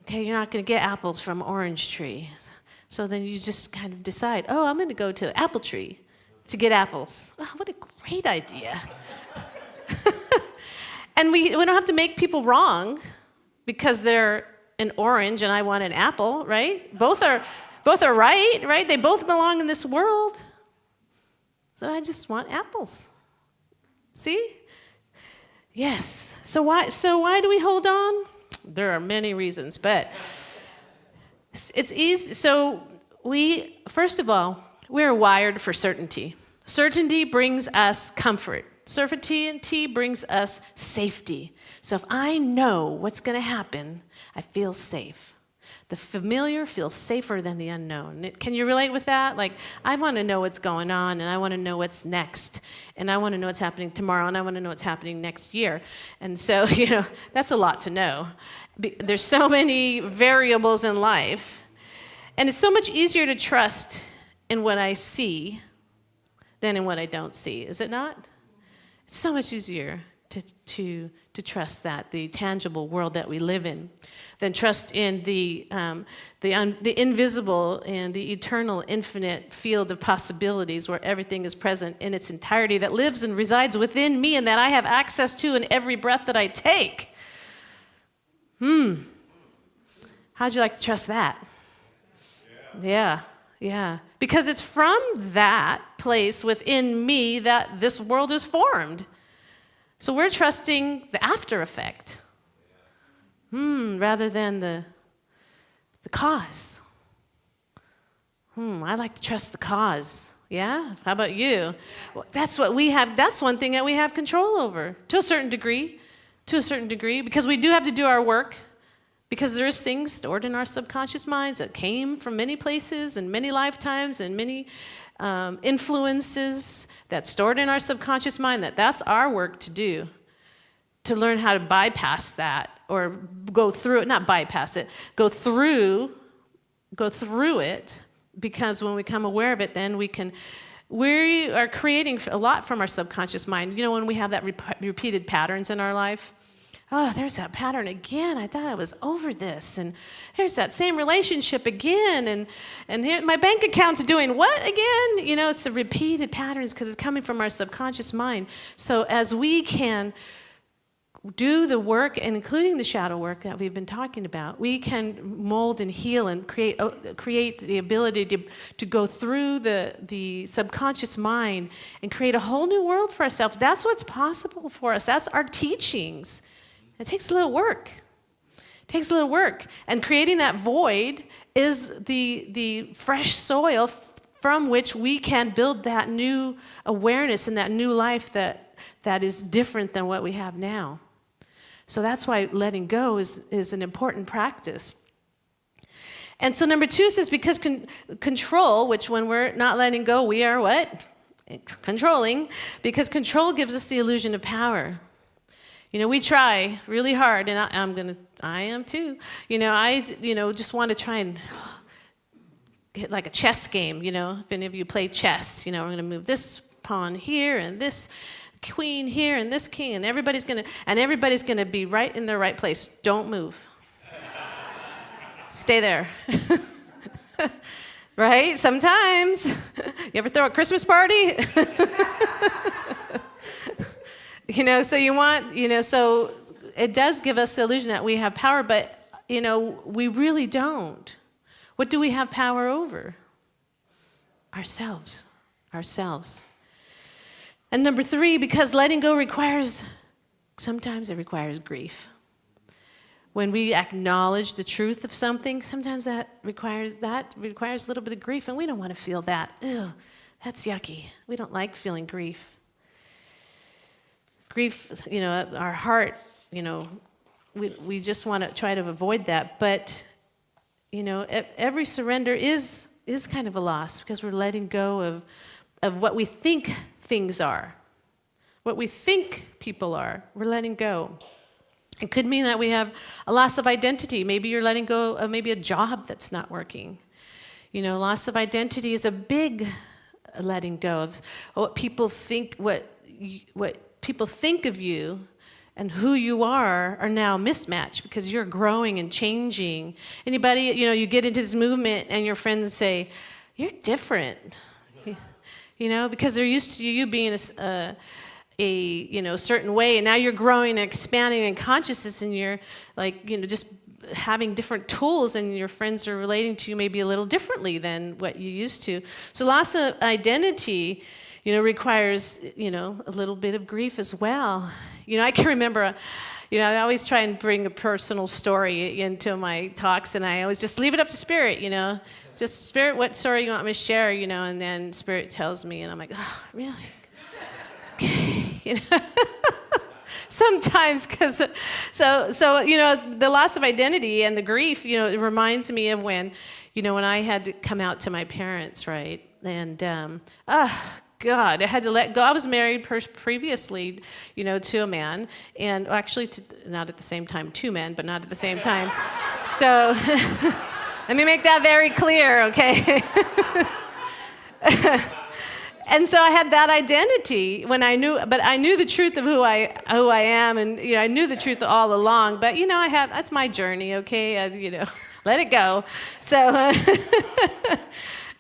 Okay, you're not going to get apples from orange tree. So then you just kind of decide, I'm going to go to apple tree to get apples. Oh, what a great idea. And we don't have to make people wrong because they're an orange and I want an apple, right? Both are right? They both belong in this world. So I just want apples. See? Yes. So why do we hold on? There are many reasons, but it's easy. So first of all, we're wired for certainty. Certainty brings us comfort. Certainty brings us safety. So if I know what's going to happen, I feel safe. The familiar feels safer than the unknown. Can you relate with that? Like, I want to know what's going on, and I want to know what's next, and I want to know what's happening tomorrow, and I want to know what's happening next year. And so, that's a lot to know. There's so many variables in life, and it's so much easier to trust in what I see than in what I don't see, is it not? It's so much easier to trust that, the tangible world that we live in, than trust in the invisible and the eternal, infinite field of possibilities where everything is present in its entirety, that lives and resides within me and that I have access to in every breath that I take. How'd you like to trust that? Yeah. Because it's from that place within me that this world is formed. So we're trusting the after effect rather than the cause. I like to trust the cause. Yeah? How about you? Well, that's what we have. That's one thing that we have control over to a certain degree, because we do have to do our work. Because there's things stored in our subconscious minds that came from many places and many lifetimes and many influences that's stored in our subconscious mind, that's our work to do, to learn how to bypass that or go through it, not bypass it, go through it, because when we become aware of it, then we are creating a lot from our subconscious mind. When we have that repeated patterns in our life, oh, there's that pattern again. I thought I was over this. And here's that same relationship again. And here, my bank account's doing what again? You know, it's the repeated patterns because it's coming from our subconscious mind. So as we can do the work, and including the shadow work that we've been talking about, we can mold and heal and create the ability to go through the subconscious mind and create a whole new world for ourselves. That's what's possible for us. That's our teachings. It takes a little work. It takes a little work. And creating that void is the fresh soil from which we can build that new awareness and that new life that is different than what we have now. So that's why letting go is an important practice. And so number 2 says, because control, which when we're not letting go, we are what? Controlling. Because control gives us the illusion of power. You know, we try really hard, and I am too. You know, I just want to try and get like a chess game, you know. If any of you play chess, you know, we're going to move this pawn here and this queen here and this king, and everybody's gonna be right in their right place. Don't move. Stay there. Right? Sometimes. You ever throw a Christmas party? You know, so you want, you know, so it does give us the illusion that we have power, but, you know, we really don't. What do we have power over? Ourselves. And number 3, because letting go sometimes it requires grief. When we acknowledge the truth of something, sometimes that requires a little bit of grief, and we don't want to feel that. Ew, that's yucky. We don't like feeling grief. Grief, you know, our heart, you know, we just want to try to avoid that. But, you know, every surrender is kind of a loss because we're letting go of what we think things are, what we think people are. We're letting go. It could mean that we have a loss of identity. Maybe you're letting go of maybe a job that's not working. You know, loss of identity is a big letting go of what people think. What people think of you and who you are now mismatched because you're growing and changing. Anybody, you know, you get into this movement and your friends say, "You're different." You know, because they're used to you being a you know, certain way, and now you're growing and expanding in consciousness, and you're like, you know, just having different tools, and your friends are relating to you maybe a little differently than what you used to. So loss of identity, you know, requires, you know, a little bit of grief as well. You know, I can remember, you know, I always try and bring a personal story into my talks, and I always just leave it up to Spirit, you know. Just, Spirit, what story you want me to share, you know, and then Spirit tells me, and I'm like, oh, really? Okay, you know. Sometimes, because, so, you know, the loss of identity and the grief, you know, it reminds me of when, you know, when I had to come out to my parents, right? And, God, I had to let go. I was married previously, you know, to a man, and actually, not at the same time, 2 men, but not at the same time. So, let me make that very clear, okay? And so I had that identity when I knew the truth of who I am, and you know, I knew the truth all along. But you know, that's my journey, okay? You know, let it go. So,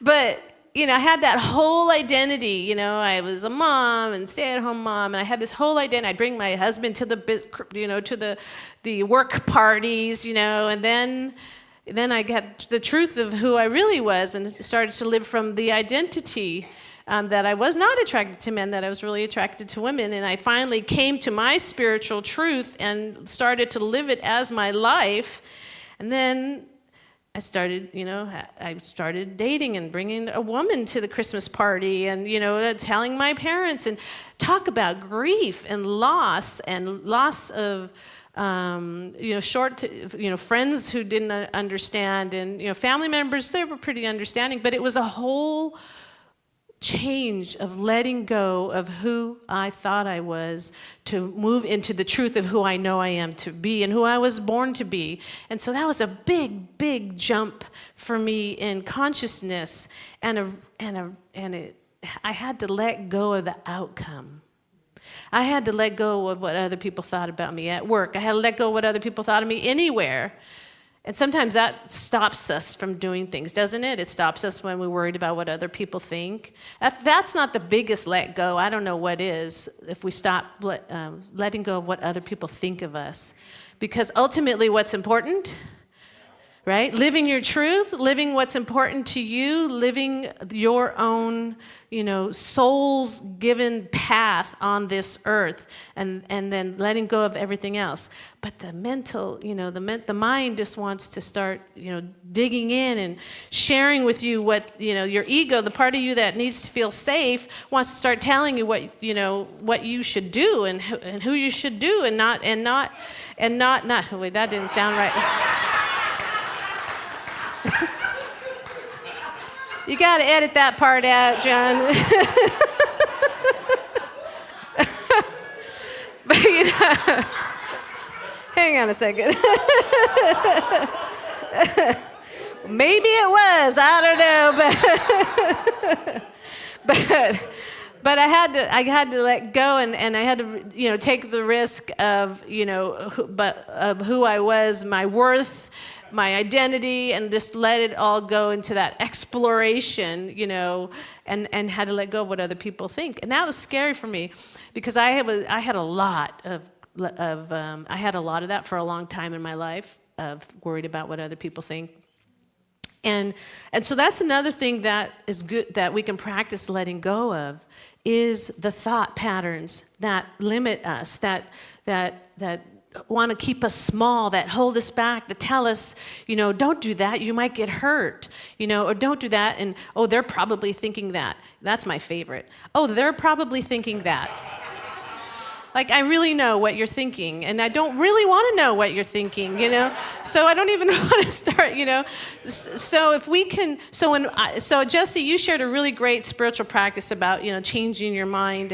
but you know, I had that whole identity. You know, I was a mom and stay-at-home mom, and I had this whole identity. I'd bring my husband to the work parties, you know, and then I got the truth of who I really was, and started to live from the identity. That I was not attracted to men, that I was really attracted to women. And I finally came to my spiritual truth and started to live it as my life. And then I started dating and bringing a woman to the Christmas party and, you know, telling my parents, and talk about grief and loss of, you know, friends who didn't understand, and, you know, family members, they were pretty understanding, but it was a whole change of letting go of who I thought I was to move into the truth of who I know I am to be and who I was born to be. And so that was a big, big jump for me in consciousness, I had to let go of the outcome. I had to let go of what other people thought about me at work. I had to let go of what other people thought of me anywhere. And sometimes that stops us from doing things, doesn't it? It stops us when we're worried about what other people think. If that's not the biggest let go, I don't know what is, if we stop letting go of what other people think of us. Because ultimately what's important, right? Living your truth, living what's important to you, living your own, soul's given path on this earth, and then letting go of everything else. But the mental, the mind just wants to start, digging in and sharing with you what, your ego, the part of you that needs to feel safe, wants to start telling you what you should do and who you should do and not. Wait, that didn't sound right. You got to edit that part out, John. But hang on a second. Maybe it was, I don't know, but I had to let go, and I had to take the risk of of who I was, my worth, my identity, and just let it all go into that exploration, and had to let go of what other people think. And that was scary for me, because I had a lot of that for a long time in my life, of worried about what other people think. And so that's another thing that is good that we can practice letting go of, is the thought patterns that limit us, that want to keep us small, that hold us back, that tell us, don't do that, you might get hurt, or don't do that, and, oh, they're probably thinking that. That's my favorite. Oh, they're probably thinking that. Like, I really know what you're thinking, and I don't really want to know what you're thinking, So I don't even want to start, So if we can, so Jesse, you shared a really great spiritual practice about, changing your mind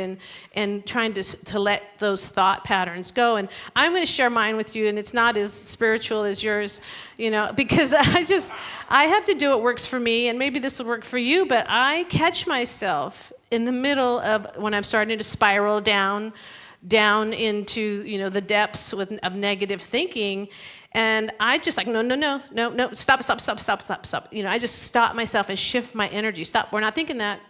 and trying to let those thought patterns go. And I'm going to share mine with you, and it's not as spiritual as yours, because I have to do what works for me, and maybe this will work for you, but I catch myself in the middle of when I'm starting to spiral down into, the depths of negative thinking. And I just no, stop. I just stop myself and shift my energy. Stop, we're not thinking that.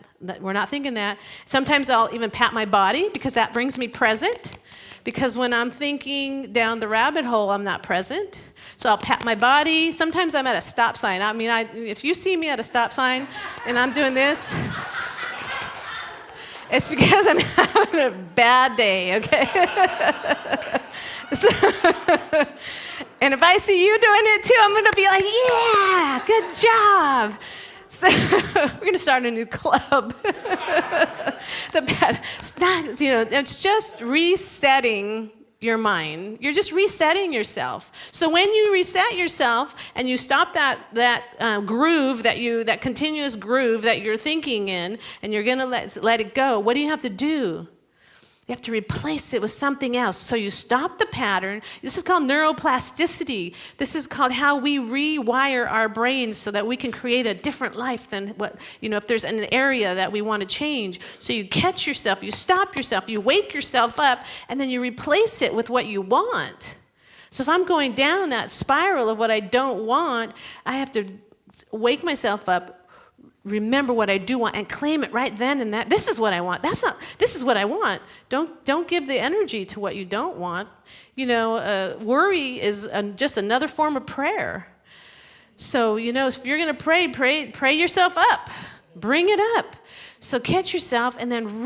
We're not thinking that. Sometimes I'll even pat my body, because that brings me present. Because when I'm thinking down the rabbit hole, I'm not present. So I'll pat my body. Sometimes I'm at a stop sign. If you see me at a stop sign and I'm doing this, it's because I'm having a bad day, okay? And if I see you doing it too, I'm gonna be like, yeah, good job. So we're gonna start a new club. It's just resetting your mind. You're just resetting yourself. So when you reset yourself and you stop that groove, that continuous groove that you're thinking in, and you're gonna let it go, what do you have to do? You have to replace it with something else. So you stop the pattern. This is called neuroplasticity. This is called how we rewire our brains so that we can create a different life than what, if there's an area that we want to change. So you catch yourself, you stop yourself, you wake yourself up, and then you replace it with what you want. So if I'm going down that spiral of what I don't want, I have to wake myself up, remember what I do want, and claim it right then and that. This is what I want. This is what I want. Don't give the energy to what you don't want. Worry is just another form of prayer. So, if you're going to pray yourself up. Bring it up. So catch yourself and then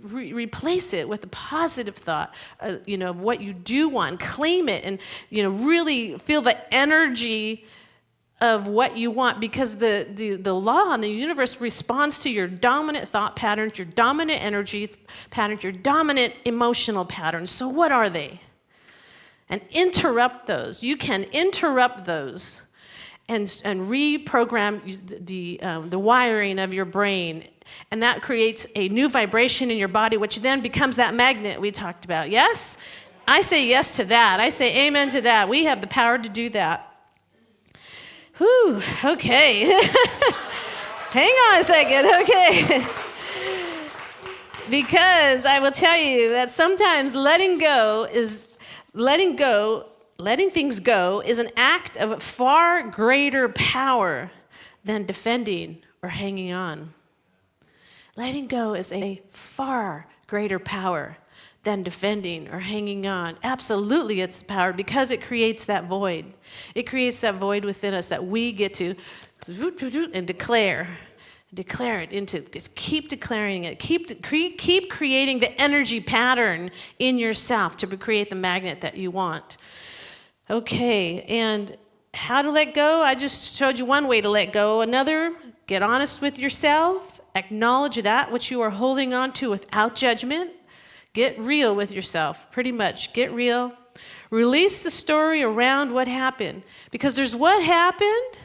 replace it with a positive thought, of what you do want. Claim it and, really feel the energy of what you want, because the law in the universe responds to your dominant thought patterns, your dominant energy patterns, your dominant emotional patterns. So what are they? And interrupt those. You can interrupt those and reprogram the wiring of your brain. And that creates a new vibration in your body, which then becomes that magnet we talked about. Yes? I say yes to that. I say amen to that. We have the power to do that. Whew, okay. Hang on a second, okay. Because I will tell you that sometimes letting things go is an act of far greater power than defending or hanging on. Letting go is a far greater power than defending or hanging on. Absolutely, it's power because it creates that void. It creates that void within us that we get to and declare it into. Just keep declaring it. Keep creating the energy pattern in yourself to create the magnet that you want. Okay, and how to let go? I just showed you one way to let go. Another, get honest with yourself. Acknowledge that which you are holding on to without judgment. Get real with yourself, pretty much. Get real. Release the story around what happened. Because there's what happened,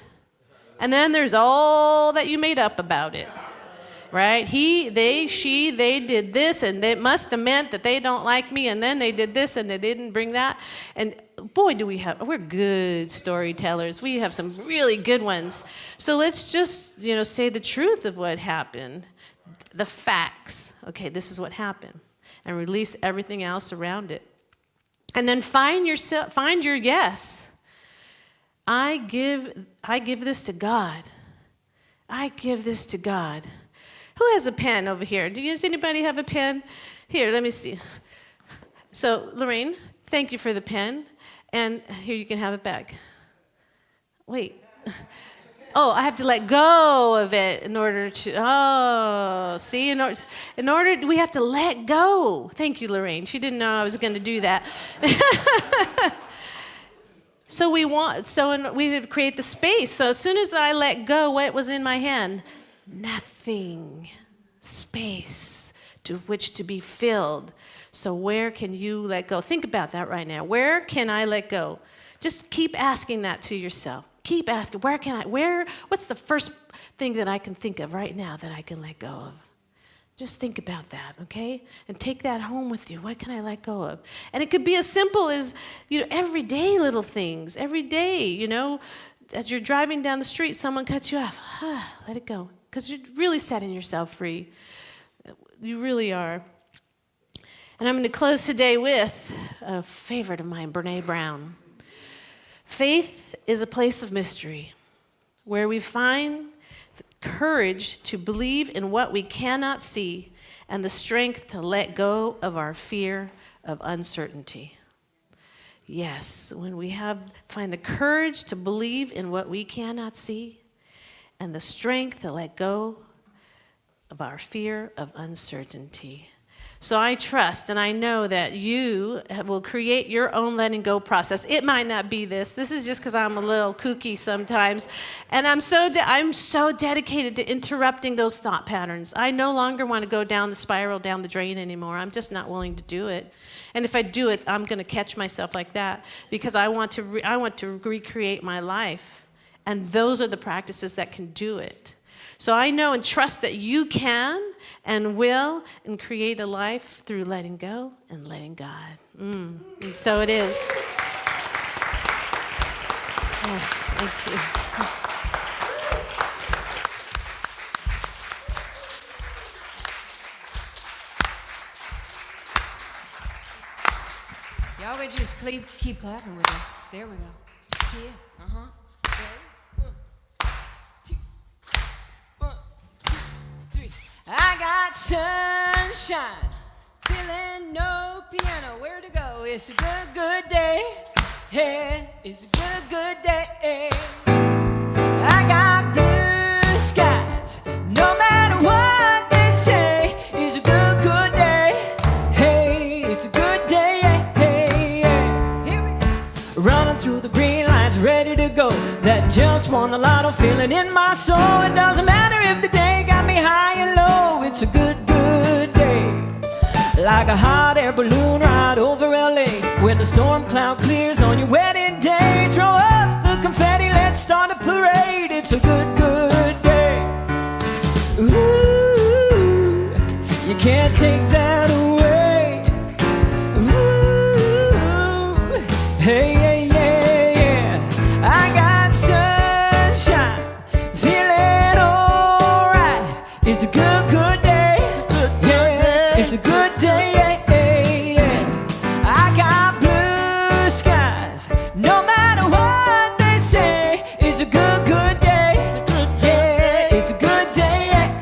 and then there's all that you made up about it. Right? He, they, she, they did this, and it must have meant that they don't like me, and then they did this, and they didn't bring that. And boy, we're good storytellers. We have some really good ones. So let's just, say the truth of what happened. The facts. Okay, this is what happened. And release everything else around it. And then find your yes. I give this to God. I give this to God. Who has a pen over here? Does anybody have a pen? Here, let me see. So, Lorraine, thank you for the pen. And here, you can have it back. Wait. Oh, I have to let go of it in order to, see, in order, we have to let go. Thank you, Lorraine. She didn't know I was going to do that. So we create the space. So as soon as I let go, what was in my hand? Nothing. Space to which to be filled. So where can you let go? Think about that right now. Where can I let go? Just keep asking that to yourself. Keep asking, what's the first thing that I can think of right now that I can let go of? Just think about that, okay? And take that home with you. What can I let go of? And it could be as simple as, everyday little things. Every day, as you're driving down the street, someone cuts you off. Let it go. Because you're really setting yourself free. You really are. And I'm going to close today with a favorite of mine, Brene Brown. Faith is a place of mystery where we find the courage to believe in what we cannot see and the strength to let go of our fear of uncertainty. Yes, when we find the courage to believe in what we cannot see and the strength to let go of our fear of uncertainty. So I trust and I know that you will create your own letting go process. It might not be this. This is just because I'm a little kooky sometimes. And I'm so dedicated to interrupting those thought patterns. I no longer want to go down the spiral, down the drain anymore. I'm just not willing to do it. And if I do it, I'm going to catch myself like that because I want to recreate my life. And those are the practices that can do it. So I know and trust that you can and will and create a life through letting go and letting God. And so it is. Yes, thank you. Y'all could just keep clapping with it. There we go. Yeah. Uh-huh. I got sunshine, feeling no piano. Where to go? It's a good day. Hey, it's a good day. I got blue skies, no matter what they say. It's a good day. Hey, it's a good day. Hey, here we go. Running through the green lights, ready to go. That just won the lotto, feeling in my soul. It doesn't matter if the day got me high and low. It's a good day. Like a hot air balloon ride over LA. When the storm cloud clears on your wedding day. Throw up the confetti, let's start a parade. It's a good day. Ooh, you can't take that away. Ooh, hey, yeah. I got sunshine, feeling alright. It's a good day. It's a good day, yeah, yeah. I got blue skies, no matter what they say. It's a good, good day. Yeah, it's a good day, yeah,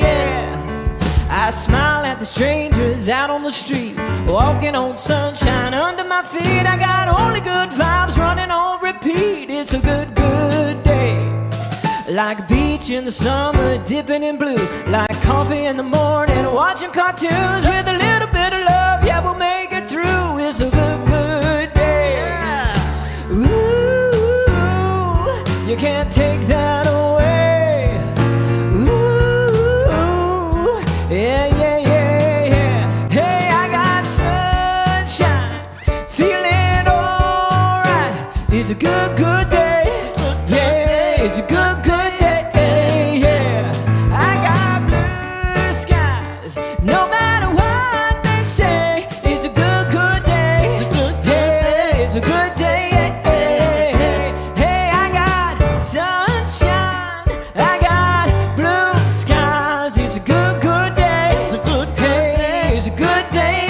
yeah. I smile at the strangers out on the street, walking on sunshine under my feet. I got only good vibes running on repeat. It's a good, good day. Like a beach in the summer, dipping in blue. Like coffee in the morning, watching cartoons. With a little bit of love, yeah, we'll make it through. It's a good, good day. Ooh, you can't take that away. Ooh, yeah, yeah, yeah, yeah. Hey, I got sunshine, feeling alright. It's a good, good day. Yeah, it's a good, good day. Yeah, I got blue skies, no matter what they say. It's a good, good day. Yeah, it's a good day. Hey, I got sunshine, I got blue skies. It's a good, good day. Hey, it's a good day.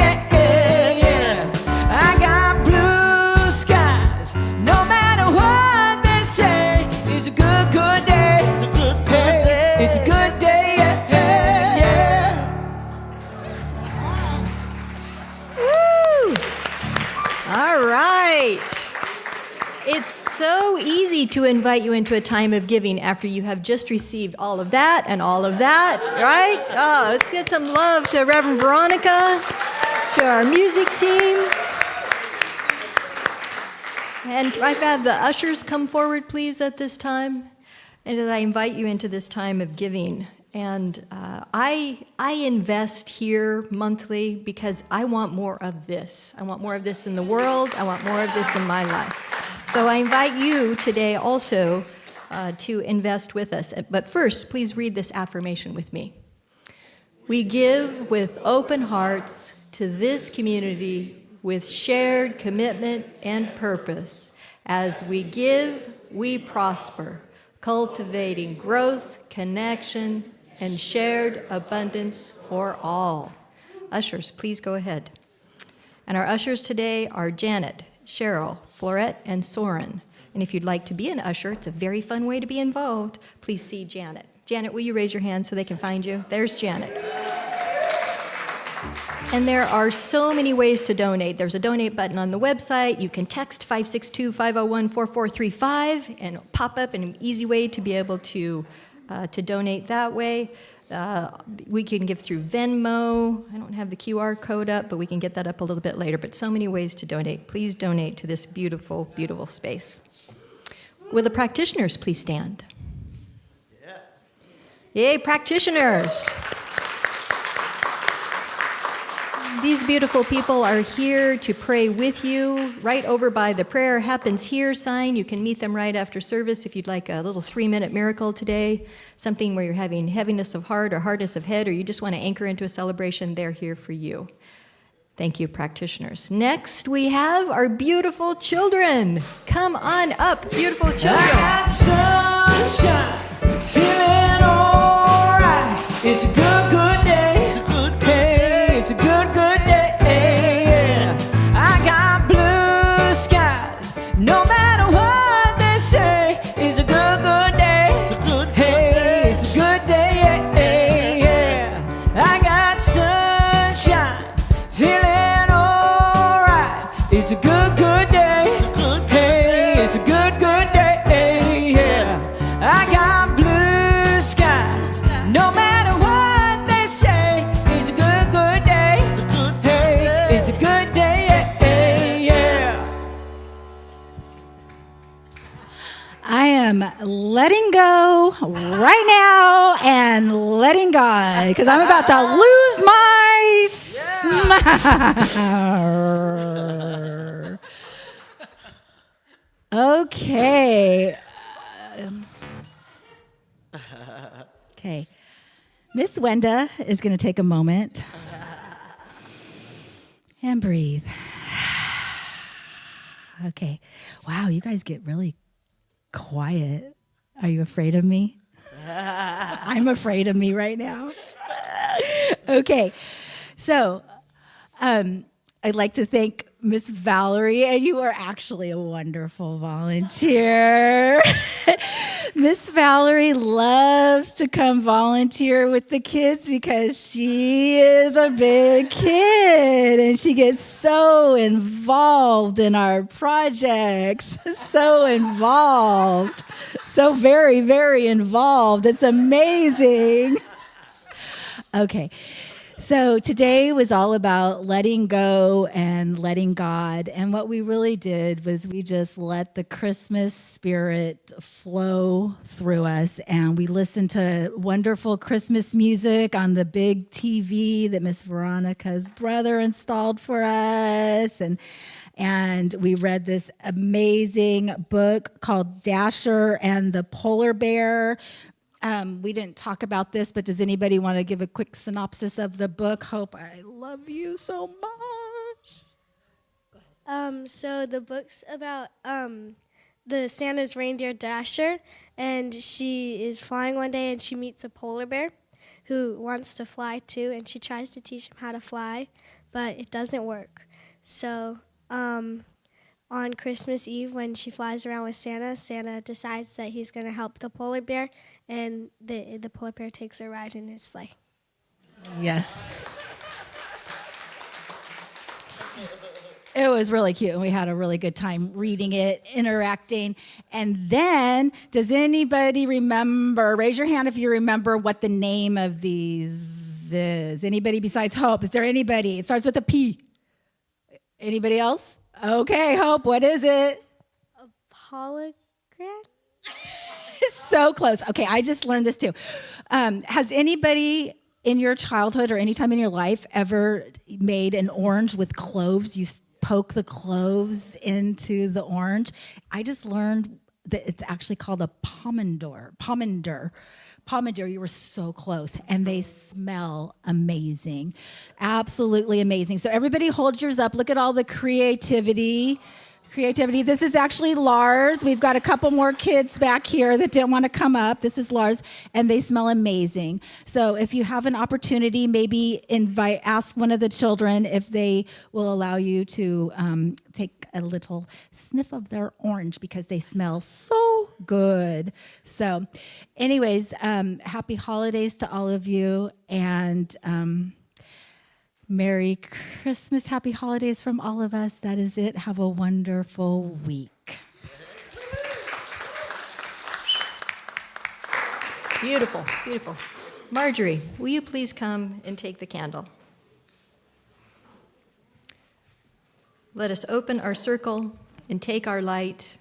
Yeah, I got blue skies, no matter what they say. It's a good, good day. Hey, it's a good day. Yeah. Woo! All right. It's so easy to invite you into a time of giving after you have just received all of that and all of that, right? Oh, let's get some love to Reverend Veronica, to our music team. And I've had the ushers come forward, please, at this time. And as I invite you into this time of giving, and I invest here monthly because I want more of this. I want more of this in the world. I want more of this in my life. So I invite you today also to invest with us. But first, please read this affirmation with me. We give with open hearts to this community with shared commitment and purpose. As we give, we prosper, cultivating growth, connection, and shared abundance for all. Ushers, please go ahead. And our ushers today are Janet, Cheryl, Florette, and Soren. And if you'd like to be an usher, it's a very fun way to be involved. Please see Janet. Janet, will you raise your hand so they can find you? There's Janet. And there are so many ways to donate. There's a donate button on the website. You can text 562-501-4435 and it'll pop up in an easy way to be able to donate that way. We can give through Venmo. I don't have the QR code up, but we can get that up a little bit later. But so many ways to donate. Please donate to this beautiful, beautiful space. Will the practitioners please stand? Yeah. Yay, practitioners. These beautiful people are here to pray with you. Right over by the prayer happens here sign. You can meet them right after service if you'd like a little 3-minute miracle today, something where you're having heaviness of heart or hardness of head, or you just want to anchor into a celebration. They're here for you. Thank you, practitioners. Next, we have our beautiful children. Come on up, beautiful children. I got sunshine, feeling alright. It's a good, good day. It's a good day. It's a good, good day. Yeah. I got blue skies, no matter what they say. It's a good, good day. It's a good, day. It's a good day. Yeah. I got sunshine, feeling alright. It's a good, good day. It's a good, hey, it's a good, good day. Yeah. I got blue skies, no matter what they say. It's a good, good day. It's a good, hey, it's a good day. Yeah. I am letting go right now and letting God because I'm about to lose my smile. Okay. Okay. Miss Wenda is going to take a moment and breathe. Okay. Wow, you guys get really quiet. Are you afraid of me? I'm afraid of me right now. Okay. So, I'd like to thank Miss Valerie, and you are actually a wonderful volunteer. Miss Valerie loves to come volunteer with the kids because she is a big kid and she gets so involved in our projects, so involved, so very, very involved. It's amazing. Okay. So today was all about letting go and letting God. And what we really did was we just let the Christmas spirit flow through us. And we listened to wonderful Christmas music on the big TV that Miss Veronica's brother installed for us. And we read this amazing book called Dasher and the Polar Bear. We didn't talk about this, but does anybody want to give a quick synopsis of the book? Hope, I love you so much. So the book's about the Santa's reindeer Dasher, and she is flying one day and she meets a polar bear who wants to fly too, and she tries to teach him how to fly, but it doesn't work. So on Christmas Eve, when she flies around with Santa, Santa decides that he's going to help the polar bear, and the polar bear takes a ride in his sleigh. Yes. It was really cute, and we had a really good time reading it, interacting. And then, does anybody remember, raise your hand if you remember what the name of these is. Anybody besides Hope? Is there anybody? It starts with a P. Anybody else? Okay, Hope, what is it? A hologram? So close. Okay, I just learned this too. Has anybody in your childhood or any time in your life ever made an orange with cloves? You poke the cloves into the orange. I just learned that it's actually called a pomander. Pomander, you were so close, and they smell amazing. Absolutely amazing. So everybody hold yours up. Look at all the creativity. This is actually Lars. We've got a couple more kids back here that didn't want to come up. This is Lars, and they smell amazing. So if you have an opportunity, maybe ask one of the children if they will allow you to take a little sniff of their orange because they smell so good. So anyways, happy holidays to all of you, and Merry Christmas, happy holidays from all of us. That is it. Have a wonderful week. Beautiful, beautiful. Marjorie, will you please come and take the candle? Let us open our circle and take our light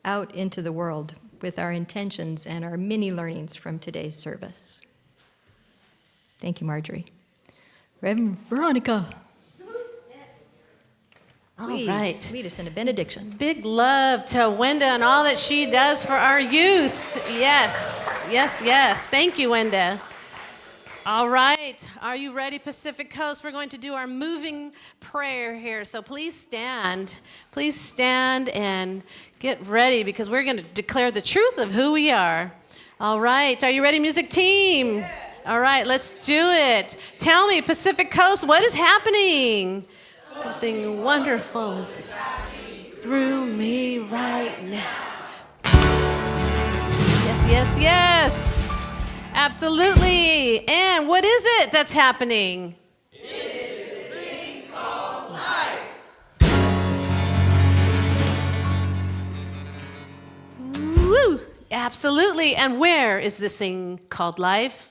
out into the world with our intentions and our mini learnings from today's service. Thank you, Marjorie. Reverend Veronica. Please All right. lead us in a benediction. Big love to Wenda and all that she does for our youth. Yes. Thank you, Wenda. All right. Are you ready, Pacific Coast? We're going to do our moving prayer here. So please stand. Please stand and get ready because we're going to declare the truth of who we are. All right. Are you ready, music team? Yes. All right, let's do it. Tell me, Pacific Coast, what is happening? Something wonderful is happening through me right now. Yes. Absolutely. And what is it that's happening? It's this thing called life. Woo! Absolutely. And where is this thing called life?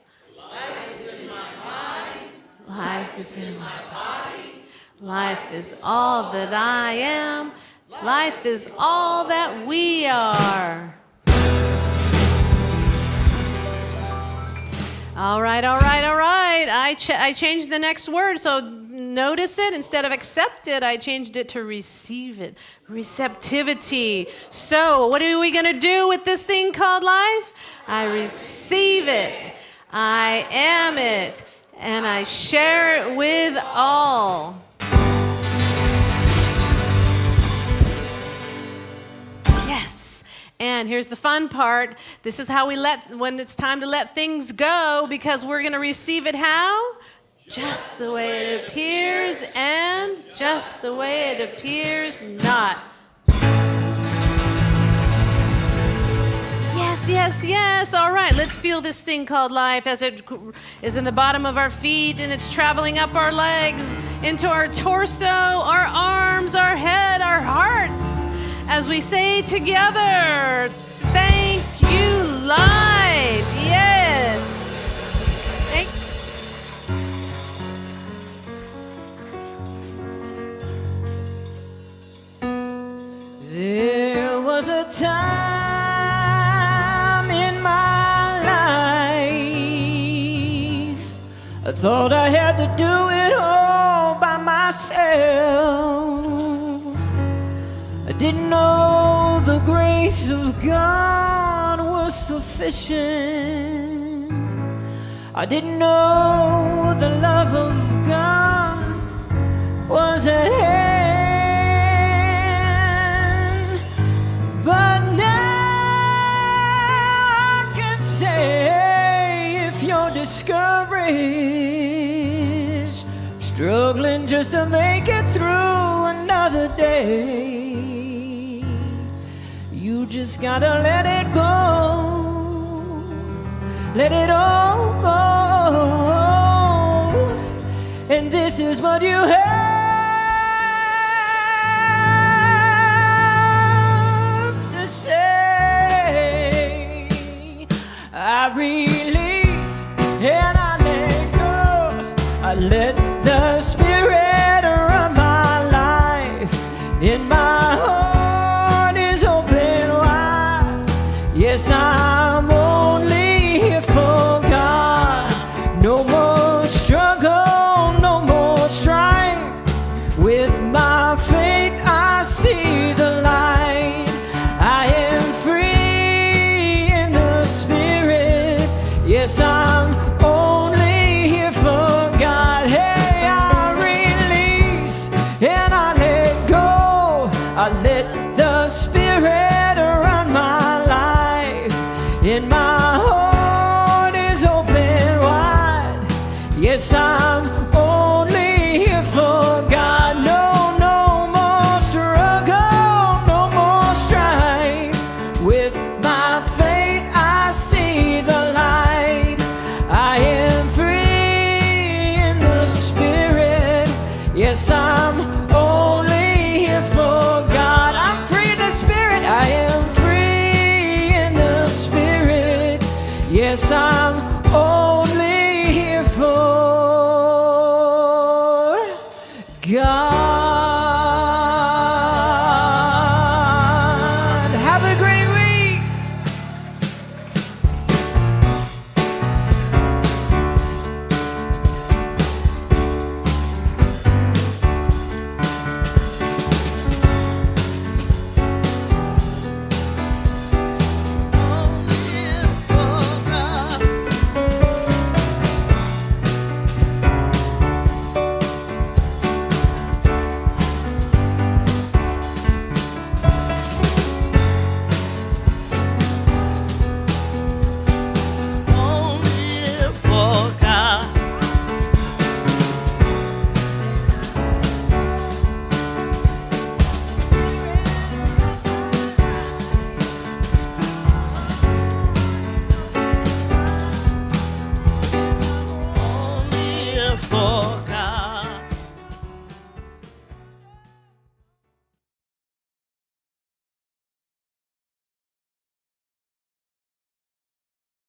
Life is in my mind. Life is in my body. Life is all that I am. Life is all that we are. All right. I changed the next word, so notice it. Instead of accept it, I changed it to receive it. Receptivity. So what are we going to do with this thing called life? I receive it. I am it. And I share it with all. Yes. And here's the fun part. This is how when it's time to let things go, because we're going to receive it how? just the way it appears, and just the way it appears not. Yes, yes, yes. All right, let's feel this thing called life as it is in the bottom of our feet and it's traveling up our legs, into our torso, our arms, our head, our hearts. As we say together, thank you, life. Yes. There was a time in my life I thought I had to do it all by myself. I didn't know the grace of God was sufficient. I didn't know the love of God was at hand. But now I can say, if you're discouraged, struggling just to make it through another day, you just gotta let it go, let it all go. And this is what you have to say. I release and I let go. I let the Spirit run my life, and my heart is open wide. Yes, I'm only here for God. No more struggle, no more strife. With my faith I see the light. I am free in the Spirit. Yes, I'm only here for God. Hey, I release and I let go. I let the Spirit run my life, and my heart is open wide. Yes, I'm only here for God. No, no more struggle, no more strife. With my faith I see the light. I am free in the Spirit. Yes, I'm only here for God. I'm free in the Spirit. I am free in the Spirit. Yes, I'm